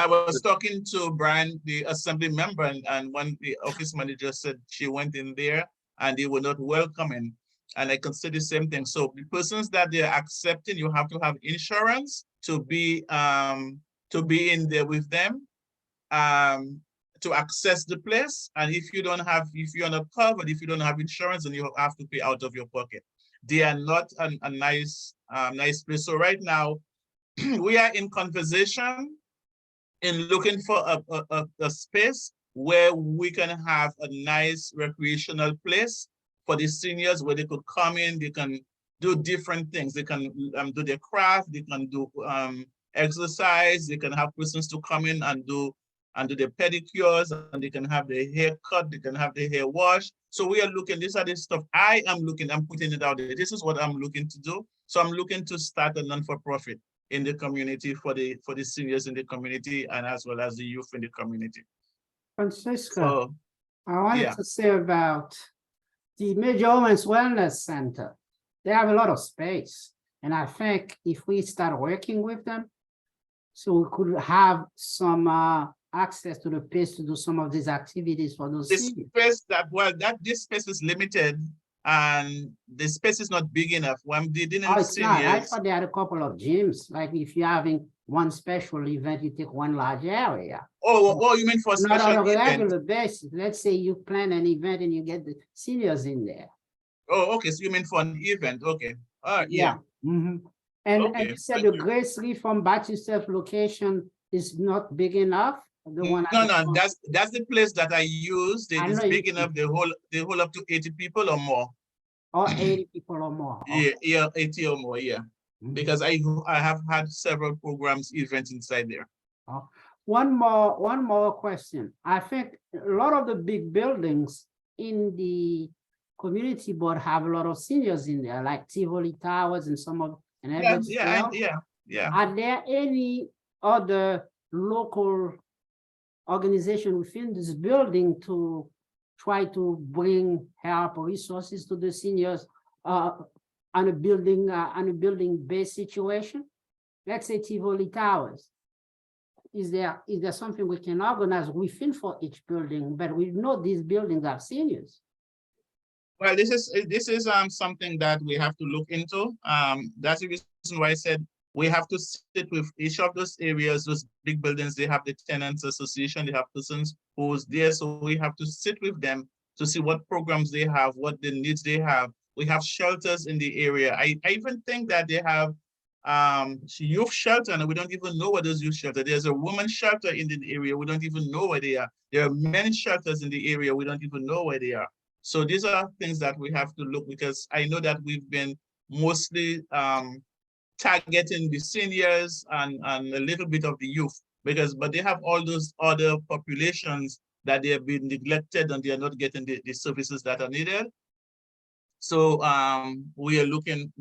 was talking to Brian, the assembly member, and one the office manager said she went in there and they were not welcoming. And I can say the same thing. So the persons that they're accepting, you have to have insurance to be in there with them, to access the place. And if you're not covered, if you don't have insurance, then you have to pay out of your pocket. They are not a nice place. So right now, we are in conversation in looking for a space where we can have a nice recreational place for the seniors where they could come in, they can do different things. They can do their craft, they can do exercise, they can have persons to come in and do their pedicures, and they can have their hair cut, they can have their hair washed. So we are looking, these are the stuff I'm putting it out there. This is what I'm looking to do. So I'm looking to start a non-for-profit in the community for the seniors in the community and as well as the youth in the community. Francisco, So, I wanted yeah. to say about the Major Women's Wellness Center. They have a lot of space. And I think if we start working with them, so we could have some access to the place to do some of these activities for those This seniors. space this space is limited and the space is not big enough. When they didn't Oh, it's not. I seniors, thought they had a couple of gyms. Like if you're having one special event, you take one large area. oh, you mean for Not on special a event? regular basis. Let's say you plan an event and you get the seniors in there. Oh, okay, so you mean for an event, okay. Yeah. Mhm. And Okay, you said thank the you. Grace Reform Baptist Church location is not big enough? The one at No, the no, front? that's the place that I use. I It is know you big do. enough, they hold up to 80 people or more. Or 80 people or more. Yeah, 80 or more, yeah. Mhm. Because I have had several programs, events inside there. One more question. I think a lot of the big buildings in the community board have a lot of seniors in there, like Tivoli Towers and some of, and Yeah. Are there any other local organization within this building to try to bring help or resources to the seniors on a building-based situation? Let's say Tivoli Towers. Is there something we can organize within for each building? But we know these buildings have seniors. Well, this is something that we have to look into. That's the reason why I said we have to sit with each of those areas, those big buildings. They have the tenants association, they have persons who's there. So we have to sit with them to see what programs they have, what the needs they have. We have shelters in the area. I even think that they have youth shelter, and we don't even know what those youth shelter. There's a women's shelter in the area. We don't even know where they are. There are men's shelters in the area. We don't even know where they are. So these are things that we have to look, because I know that we've been mostly targeting the seniors and a little bit of the youth, but they have all those other populations that they have been neglected and they are not getting the services that are needed. So we are looking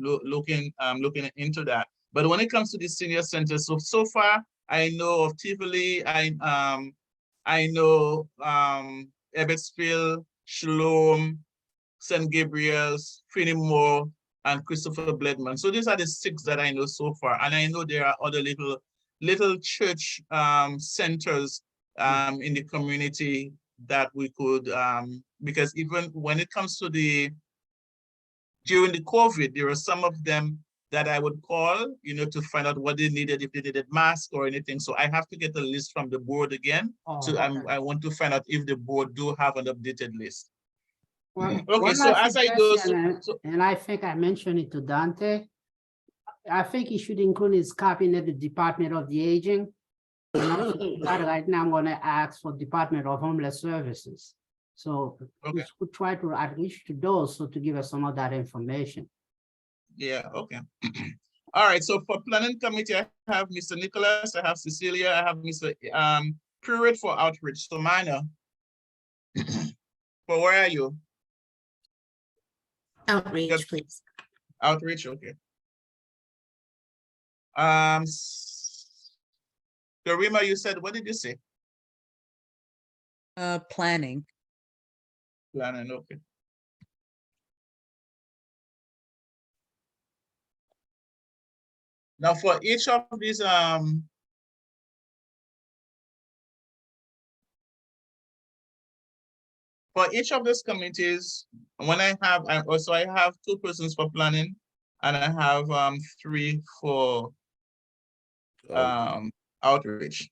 into that. But when it comes to the senior centers, so far I know of Tivoli, I know Ebbetsville, Shalom, St. Gabriel's, Finnemore, and Christopher Bledman. So these are the 6 that I know so far. And I know there are other little church centers in the community that we could, because even when it comes to during the COVID, there are some of them that I would call, to find out what they needed, if they needed masks or anything. So I have to get a list from the board again. I want to find out if the board do have an updated list. Well, okay, so as I do, and I think I mentioned it to Dante, I think he should include his cabinet, the Department of the Aging, Right now, I'm gonna ask for Department of Homeless Services. So we Okay. could try to outreach to those, so to give us some of that information. Yeah, okay. All right, so for planning committee, I have Mr. Nicholas, I have Cecilia, I have Mr. Pruitt for outreach, so Minor. For where are you? Outreach, please. Outreach, okay. Karima, you said, what did you say? Planning. Planning, okay. Now for each of these, for each of these committees, when I have, I have 2 persons for planning, and I have 3 for outreach.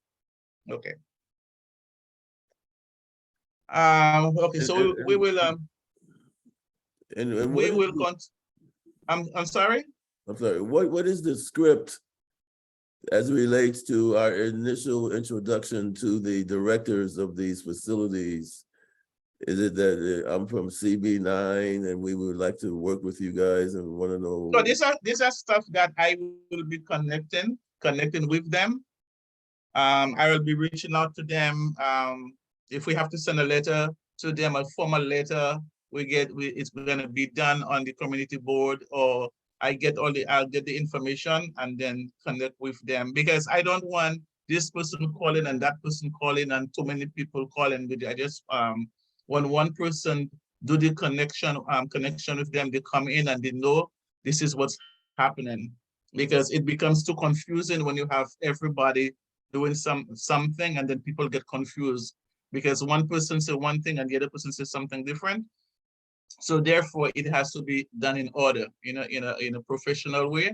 Okay. Okay, so we will And we what is will I'm sorry? I'm sorry, what is the script as it relates to our initial introduction to the directors of these facilities? Is it that I'm from CB9 and we would like to work with you guys and want to know? So these are stuff that I will be connecting with them. I will be reaching out to them. If we have to send a letter to them, a formal letter, it's gonna be done on the community board, or I'll get the information and then connect with them, because I don't want this person calling and that person calling and too many people calling with. I just when one person do the connection with them, they come in and they know this is what's happening, because it becomes too confusing when you have everybody doing something and then people get confused because one person say one thing and the other person says something different. So therefore it has to be done in order, in a professional way.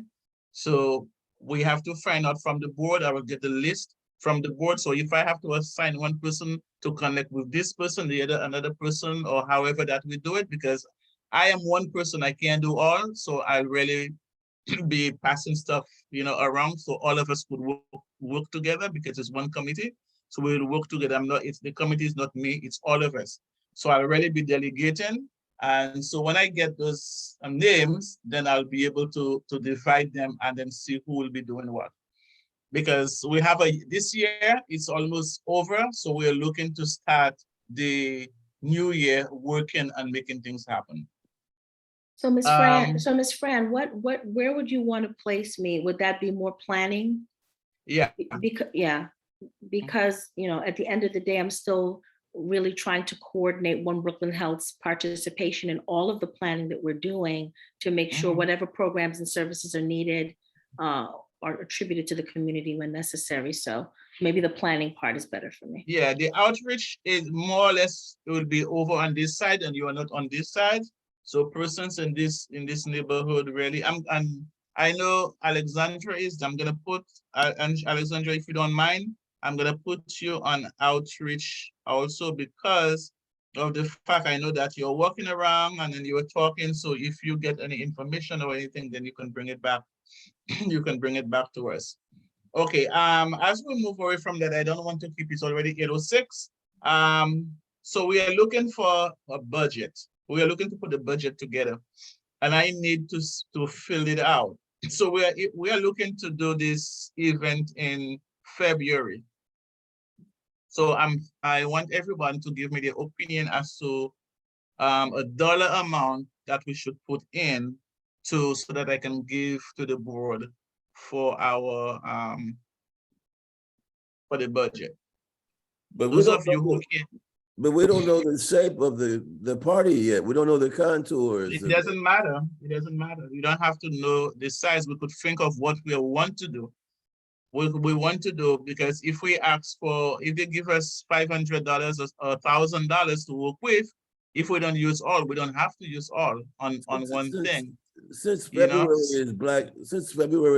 So we have to find out from the board. I will get the list from the board. So if I have to assign one person to connect with this person, the other another person, or however that we do it, because I am one person, I can't do all. So I really be passing stuff, around, so all of us could work together, because it's one committee. So we'll work together. The committee is not me, it's all of us. So I'll really be delegating. And so when I get those names, then I'll be able to divide them and then see who will be doing what. Because we have this year, it's almost over. So we're looking to start the new year working and making things happen. So Ms. Fran, where would you want to place me? Would that be more planning? Yeah. Because, at the end of the day, I'm still really trying to coordinate One Brooklyn Health's participation in all of the planning that we're doing to make sure whatever programs and services are needed are attributed to the community when necessary. So maybe the planning part is better for me. Yeah, the outreach is more or less, it will be over on this side and you are not on this side. So persons in this neighborhood, really, I know Alexandra is, I'm gonna put, Alexandra, if you don't mind, I'm gonna put you on outreach also, because of the fact I know that you're walking around and then you were talking. So if you get any information or anything, then you can bring it back. You can bring it back to us. Okay, as we move away from that, I don't want to keep it already 8:06. So we are looking for a budget. We are looking to put the budget together, and I need to fill it out. So we are looking to do this event in February. So I want everyone to give me their opinion as to a dollar amount that we should put in so that I can give to the board for our for the budget. But Those of you who can. But we don't know the shape of the party yet. We don't know the contours. It doesn't matter. It doesn't matter. You don't have to know the size. We could think of what we want to do. We want to do, because if we ask if they give us $500 or $1,000 to work with, if we don't use all, we don't have to use all on one thing. Since February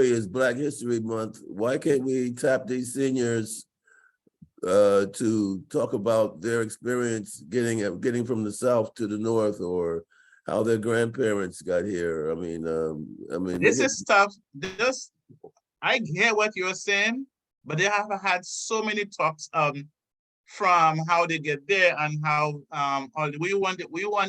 is Black History Month, why can't we tap these seniors to talk about their experience getting from the South to the North, or how their grandparents got here? I mean, this is stuff. I hear what you're saying, but they have had so many talks from how they get there and how we want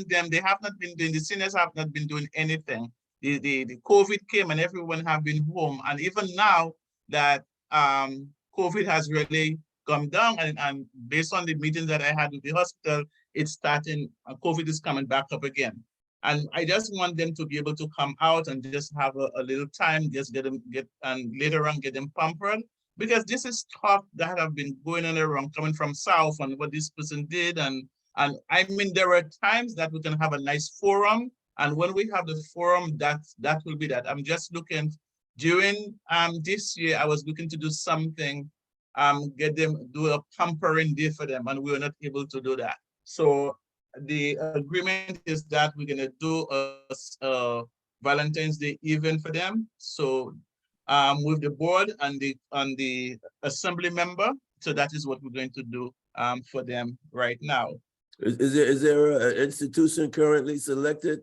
them. They have not been doing, the seniors have not been doing anything. The COVID came and everyone have been home, and even now that COVID has really come down, and based on the meetings that I had with the hospital, it's starting, COVID is coming back up again. And I just want them to be able to come out and just have a little time, just and later on get them pampered, because this is talk that have been going on around, coming from South, and what this person did. And I mean, there are times that we can have a nice forum, and when we have the forum, that will be that. I'm just looking, during this year, I was looking to do something, get them, do a pampering day for them, and we were not able to do that. So the agreement is that we're gonna do a Valentine's Day event for them. So with the board and the assembly member. So that is what we're going to do for them right now. Is there an institution currently selected?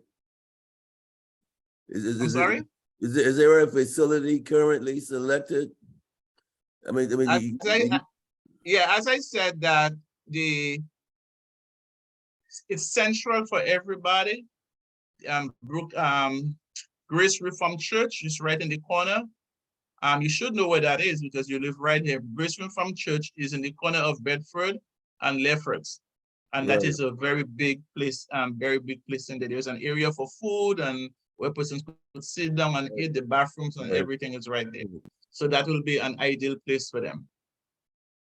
I'm sorry? Is there a facility currently selected? I mean, as I said, that it's central for everybody. Grace Reformed Church is right in the corner. You should know where that is because you live right here. Grace Reformed Church is in the corner of Bedford and Lefferts. And that is a very big place, in there. There's an area for food and where persons could sit down and eat. The bathrooms and everything is right there. So that will be an ideal place for them.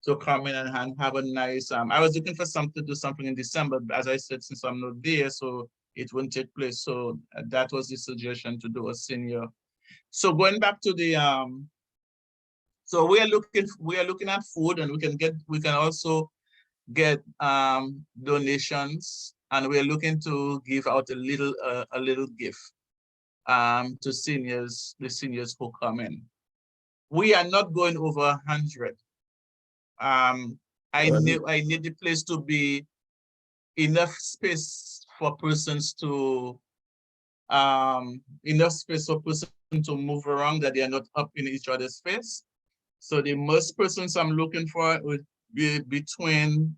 So come in and have a nice, I was looking for to do something in December, but as I said, since I'm not there, so it won't take place. So that was the suggestion, to do a senior. So going back to the, so we are looking at food, and we can also get donations, and we're looking to give out a little gift to seniors, the seniors who come in. We are not going over 100. I need the place to be enough space for persons to move around, that they are not up in each other's space. So the most persons I'm looking for would be between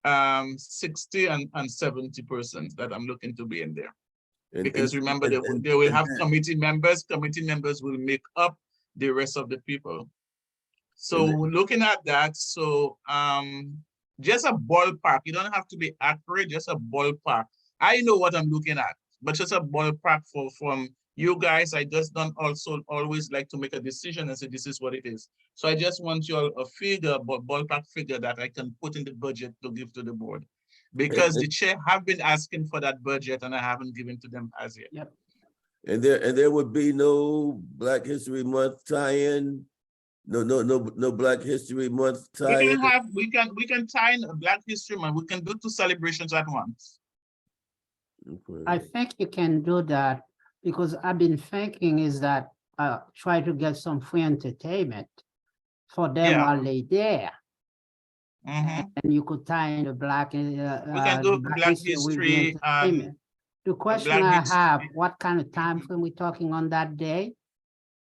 60 and 70 persons that I'm looking to be in there. Because remember, they will have committee members. Committee members will make up the rest of the people. So looking at that, so just a ballpark. You don't have to be accurate, just a ballpark. I know what I'm looking at, but just a ballpark from you guys. I just don't also always like to make a decision and say this is what it is. So I just want you a figure, but ballpark figure that I can put in the budget to give to the board. Because the chair have been asking for that budget and I haven't given to them as yet. Yep. And there would be no Black History Month tie-in. No Black History Month tie-in. We can tie in a Black History Month. We can do 2 celebrations at once. Okay. I think you can do that, because I've been thinking is that try to get some free entertainment for them while they there. And you could tie in the Black. We can do Black History. The question I have: what kind of time frame we talking on that day?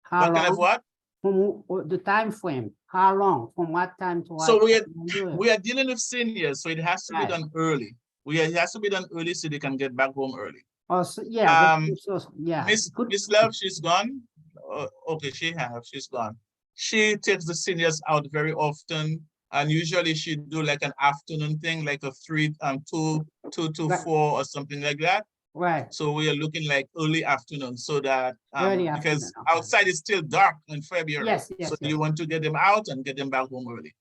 How what kind of what? From the time frame? How long? From what time to what? So we are dealing with seniors, so it has to be done early. It has to be done early so they can get back home early. Also, yeah. Miss Love, she's gone. Okay, she's gone. She takes the seniors out very often, and usually she do like an afternoon thing, like a 2 to 4 or something like that. Right. So we are looking like early afternoon, so that because okay. outside it's still dark in February. Yes. You want to get them out and get them back home early.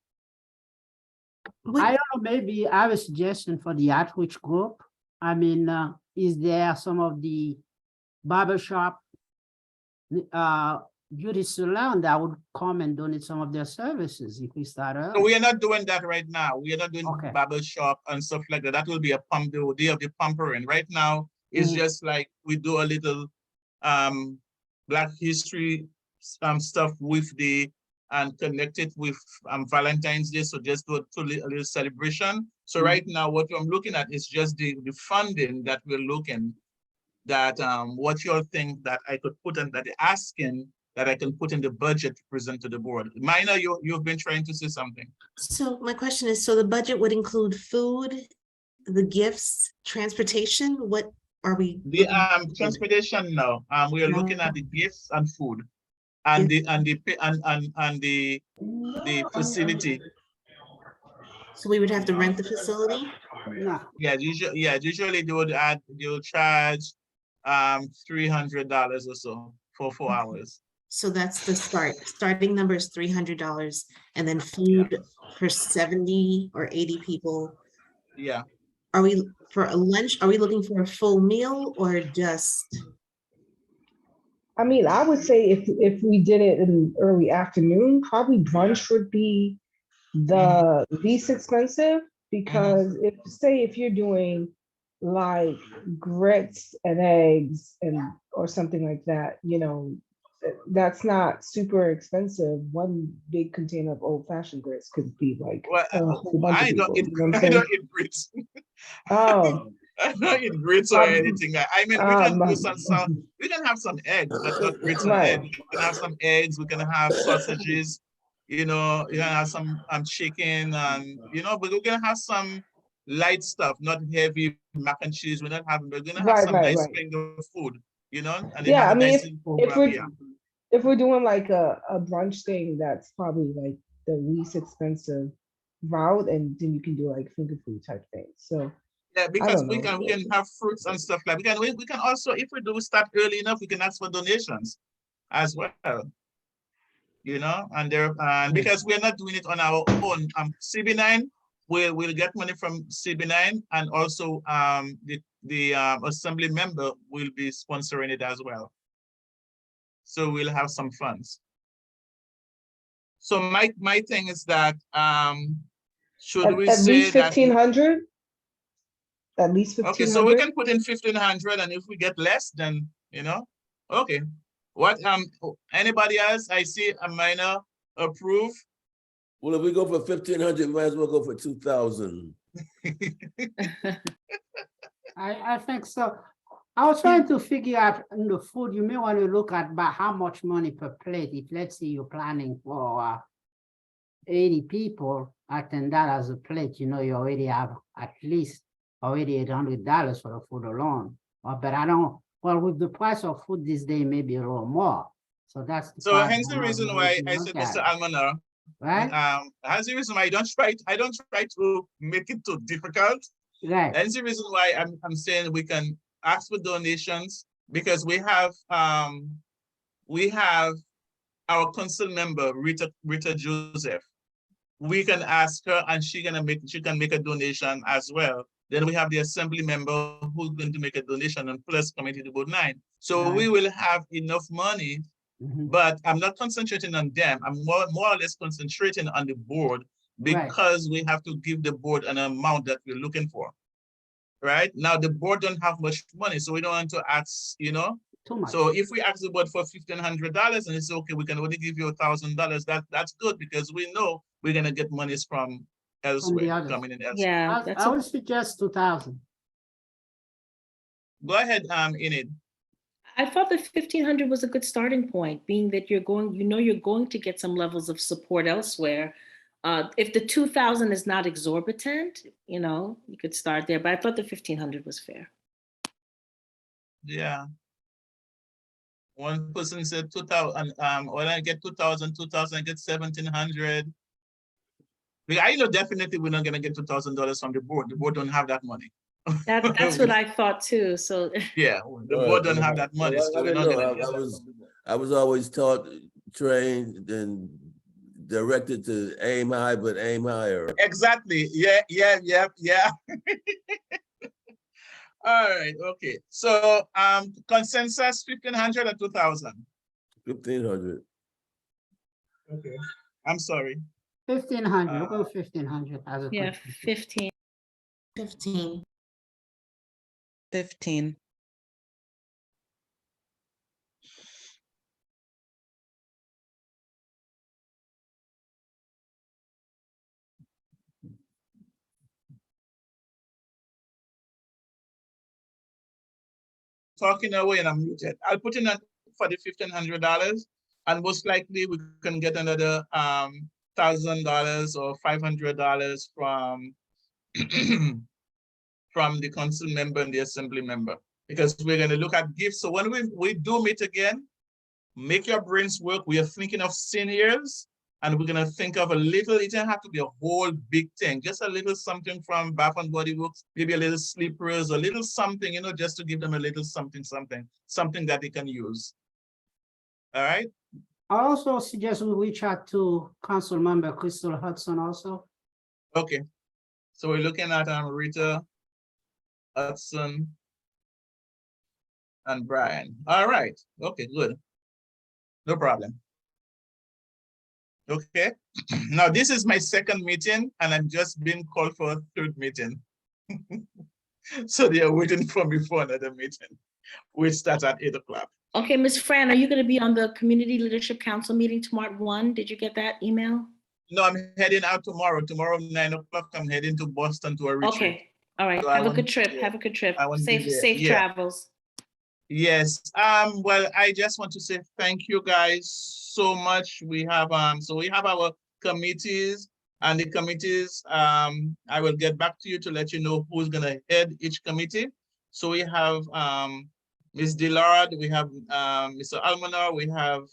I don't know, maybe I have a suggestion for the outreach group. I mean, is there some of the barbershop beauty salon that would come and donate some of their services if we start early? So we are not doing that right now. We are not doing barber shop and stuff like that. That will be the day of the pampering. Right now, it's just like we do a little Black History stuff with and connect it with Valentine's Day. So just do a little celebration. So right now, what I'm looking at is just the funding that we're looking that what you all think that I could put in that they're asking that I can put in the budget to present to the board. Minor, you've been trying to say something. So my question is, so the budget would include food, the gifts, transportation? What are we? The looking at? transportation, no. We are looking at the gifts and food and the facility. So we would have to rent the facility? No, Usually they will charge $300 or so for 4 hours. So that's the starting number is $300, and then food for 70 or 80 people. Yeah. Are we, for a lunch, are we looking for a full meal or just? I mean, I would say if we did it in early afternoon, probably brunch would be the least expensive, because if you're doing like grits and eggs or something like that, you know, that's not super expensive. One big container of old fashioned grits could be like Well, a whole bunch of I don't people, eat, you know what I'm I saying? don't eat grits. Oh, I don't eat grits or anything. I mean, we can do some, we can have some eggs, but not grits and Right. eggs. We can have some eggs, we can have sausages, you know, you can have some chicken and, you know, but we're gonna have some light stuff, not heavy mac and cheese. We're gonna have some nice finger food, you know, and then Yeah, have I a mean, nice if program, we're yeah. if we're doing like a brunch thing, that's probably like the least expensive route, and then you can do like finger food type thing. So Yeah, because don't we know. can have fruits and stuff like we can also, if we do start early enough, we can ask for donations as well. You know, and because we're not doing it on our own. CB9 we'll get money from CB9, and also the assembly member will be sponsoring it as well. So we'll have some funds. So my thing is that should we At say least that 1,500? At least 1,500? okay, so we can put in 1,500, and if we get less, then, you know, okay. What, anybody else? I see a minor approve. Well, if we go for 1,500, might as well go for 2,000. I think so. I was trying to figure out in the food, you may want to look at about how much money per plate. If let's say you're planning for 80 people at $10 a plate, you know, you already have at least already $800 for the food alone. But I don't, well, with the price of food this day, maybe a little more. So that's the So part hence the I'm reason going why to I look said, at Mr. it, Almanar, right? hence the reason why I don't try to make it too difficult. Right. That's the reason why I'm saying we can ask for donations, because we have our council member, Rita Joseph. We can ask her, and she can make a donation as well. Then we have the assembly member who's going to make a donation, and plus committee to board 9. So we will have enough money, but I'm not concentrating on them. I'm more or less concentrating on the board, because we have to give the board an amount that we're looking for. Right now, the board don't have much money, so we don't want to ask, you know. Too much. So if we ask the board for $1,500 and it's okay, we can only give you $1,000. That's good, because we know we're gonna get monies from elsewhere, others. coming in elsewhere. Yeah, I would suggest 2,000. Go ahead, Enid. I thought the 1,500 was a good starting point, being that you're going to get some levels of support elsewhere. If the 2,000 is not exorbitant, you know, you could start there, but I thought the 1,500 was fair. Yeah. One person said 2,000, when I get 2,000, I get 1,700. I know definitely we're not gonna get $2,000 from the board. The board don't have that money. That's what I thought too, so. Yeah, the board don't have that money, so we're not gonna get that. I was always taught, trained, and directed to aim high, but aim higher. Exactly. Yeah. All right. Okay. So consensus 1,500 or 2,000. 1,500. Okay. I'm sorry. 1,500. We'll go 1,500 as a Yeah, consensus. 15. 15. 15. Talking away and I'm muted. I'll put in that for the $1,500. And most likely we can get another $1,000 or $500 from from the council member and the assembly member, because we're going to look at gifts. So when we do meet again, make your brains work. We are thinking of seniors, and we're going to think of a little, it doesn't have to be a whole big thing, just a little something from Bath and Body Works, maybe a little sleepers, a little something, you know, just to give them a little something that they can use. All right. I also suggest we reach out to Council Member Crystal Hudson also. Okay. So we're looking at Rita Hudson and Brian. All right. Okay, good. No problem. Okay. Now this is my second meeting, and I'm just being called for a third meeting. So they are waiting for me for another meeting, which starts at 8 o'clock. Okay, Ms. Fran, are you going to be on the Community Leadership Council meeting tomorrow at 1? Did you get that email? No, I'm heading out tomorrow. Tomorrow, 9 o'clock, I'm heading to Boston to a retreat. Okay, all right. So I Have a good won't- trip. yeah, Have a good trip. I won't be there. Safe Yeah. travels. Yes, well, I just want to say thank you guys so much. We have so we have our committees, and the committees, I will get back to you to let you know who's gonna head each committee. So we have Ms. Dillard, we have Mr. Almonar, we have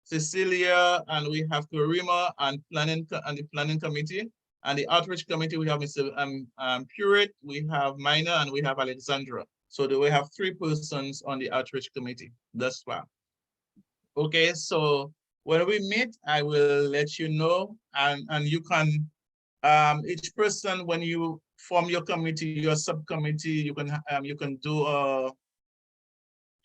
Cecilia, and we have Karima and the planning committee. And the outreach committee, we have Mr. Purett, we have Mina, and we have Alexandra. So we have 3 persons on the outreach committee thus far. Okay, so when we meet, I will let you know, and you can, each person, when you form your committee, your subcommittee, you can do a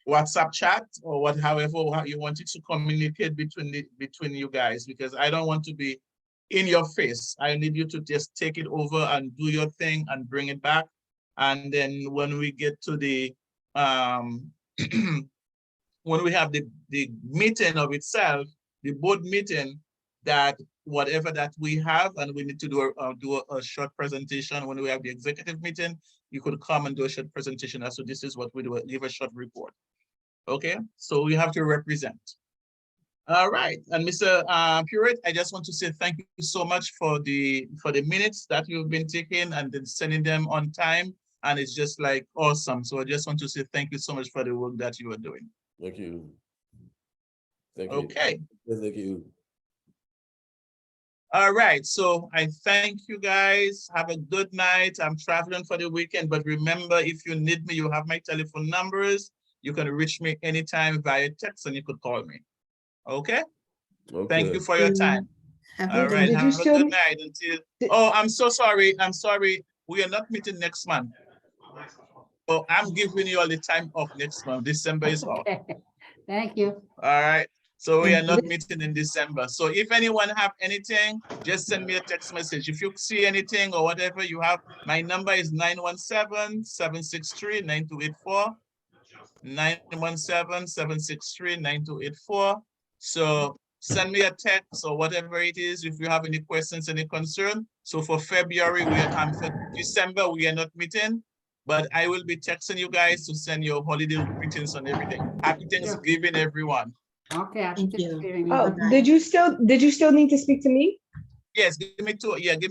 WhatsApp chat or however you want it to communicate between you guys, because I don't want to be in your face. I need you to just take it over and do your thing and bring it back. And then when we get to the when we have the meeting of itself, the board meeting, that whatever that we have, and we need to do a short presentation. When we have the executive meeting, you could come and do a short presentation. So this is what we do, give a short report. Okay, so we have to represent. All right, and Mr. Purett, I just want to say thank you so much for the minutes that you've been taking and then sending them on time, and it's just like awesome. So I just want to say thank you so much for the work that you are doing. Thank you. Thank you. Okay. Thank you. All right, so I thank you guys. Have a good night. I'm traveling for the weekend, but remember, if you need me, you have my telephone numbers. You can reach me anytime via text, and you could call me. Okay? Thank you for your time. Have a All good right, night. have a good night until, oh, I'm so sorry. I'm sorry. We are not meeting next month. Oh, I'm giving you all the time off next month. December is off. Thank you. All right. So we are Thank not meeting in December. So if anyone have anything, just send me a text message. If you see anything or whatever you have, my number is 917-763-9284. 917-763-9284. So send me a text or whatever it is if you have any questions, any concern. So for February, for December, we are not meeting, but I will be texting you guys to send your holiday greetings and everything. Happy Thanksgiving, everyone. Okay. Thank you. Oh, Good did you still need to speak to me? Yes, give me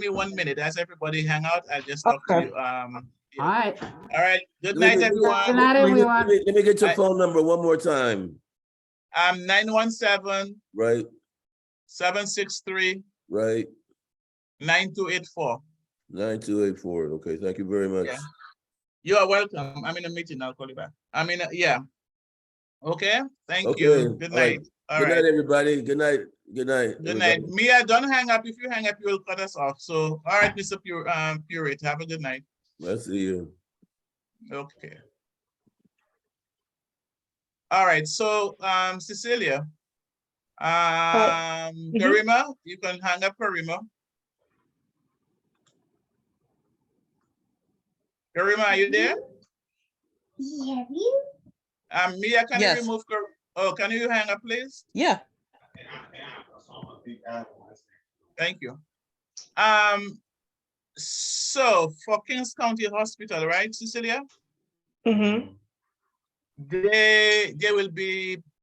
1 minute. As everybody hang out, I'll just talk to Okay. you. All right. All right. Good night, Good everyone. night, everyone. Let me get your I- phone number one more time. 917-763-9284. Right, right. 9284. Okay, thank you very much. Yeah. You are welcome. I'm in a meeting. I'll call you back. Yeah. Okay. Thank you. Okay, Good all right. night. All Good right. night, everybody. Good night. Good night. Good night. everybody. Mia, don't hang up. If you hang up, you will cut us off. So, all right, Mr. Purett, have a good night. I see you. Okay. All right. So, Cecilia, Karima, you can hang up, Karima. Karima, are you there? Mia, can Yes. you remove can you hang up, please? Yeah. Thank you. So for Kings County Hospital, right, Cecilia? Mm-hmm. They will be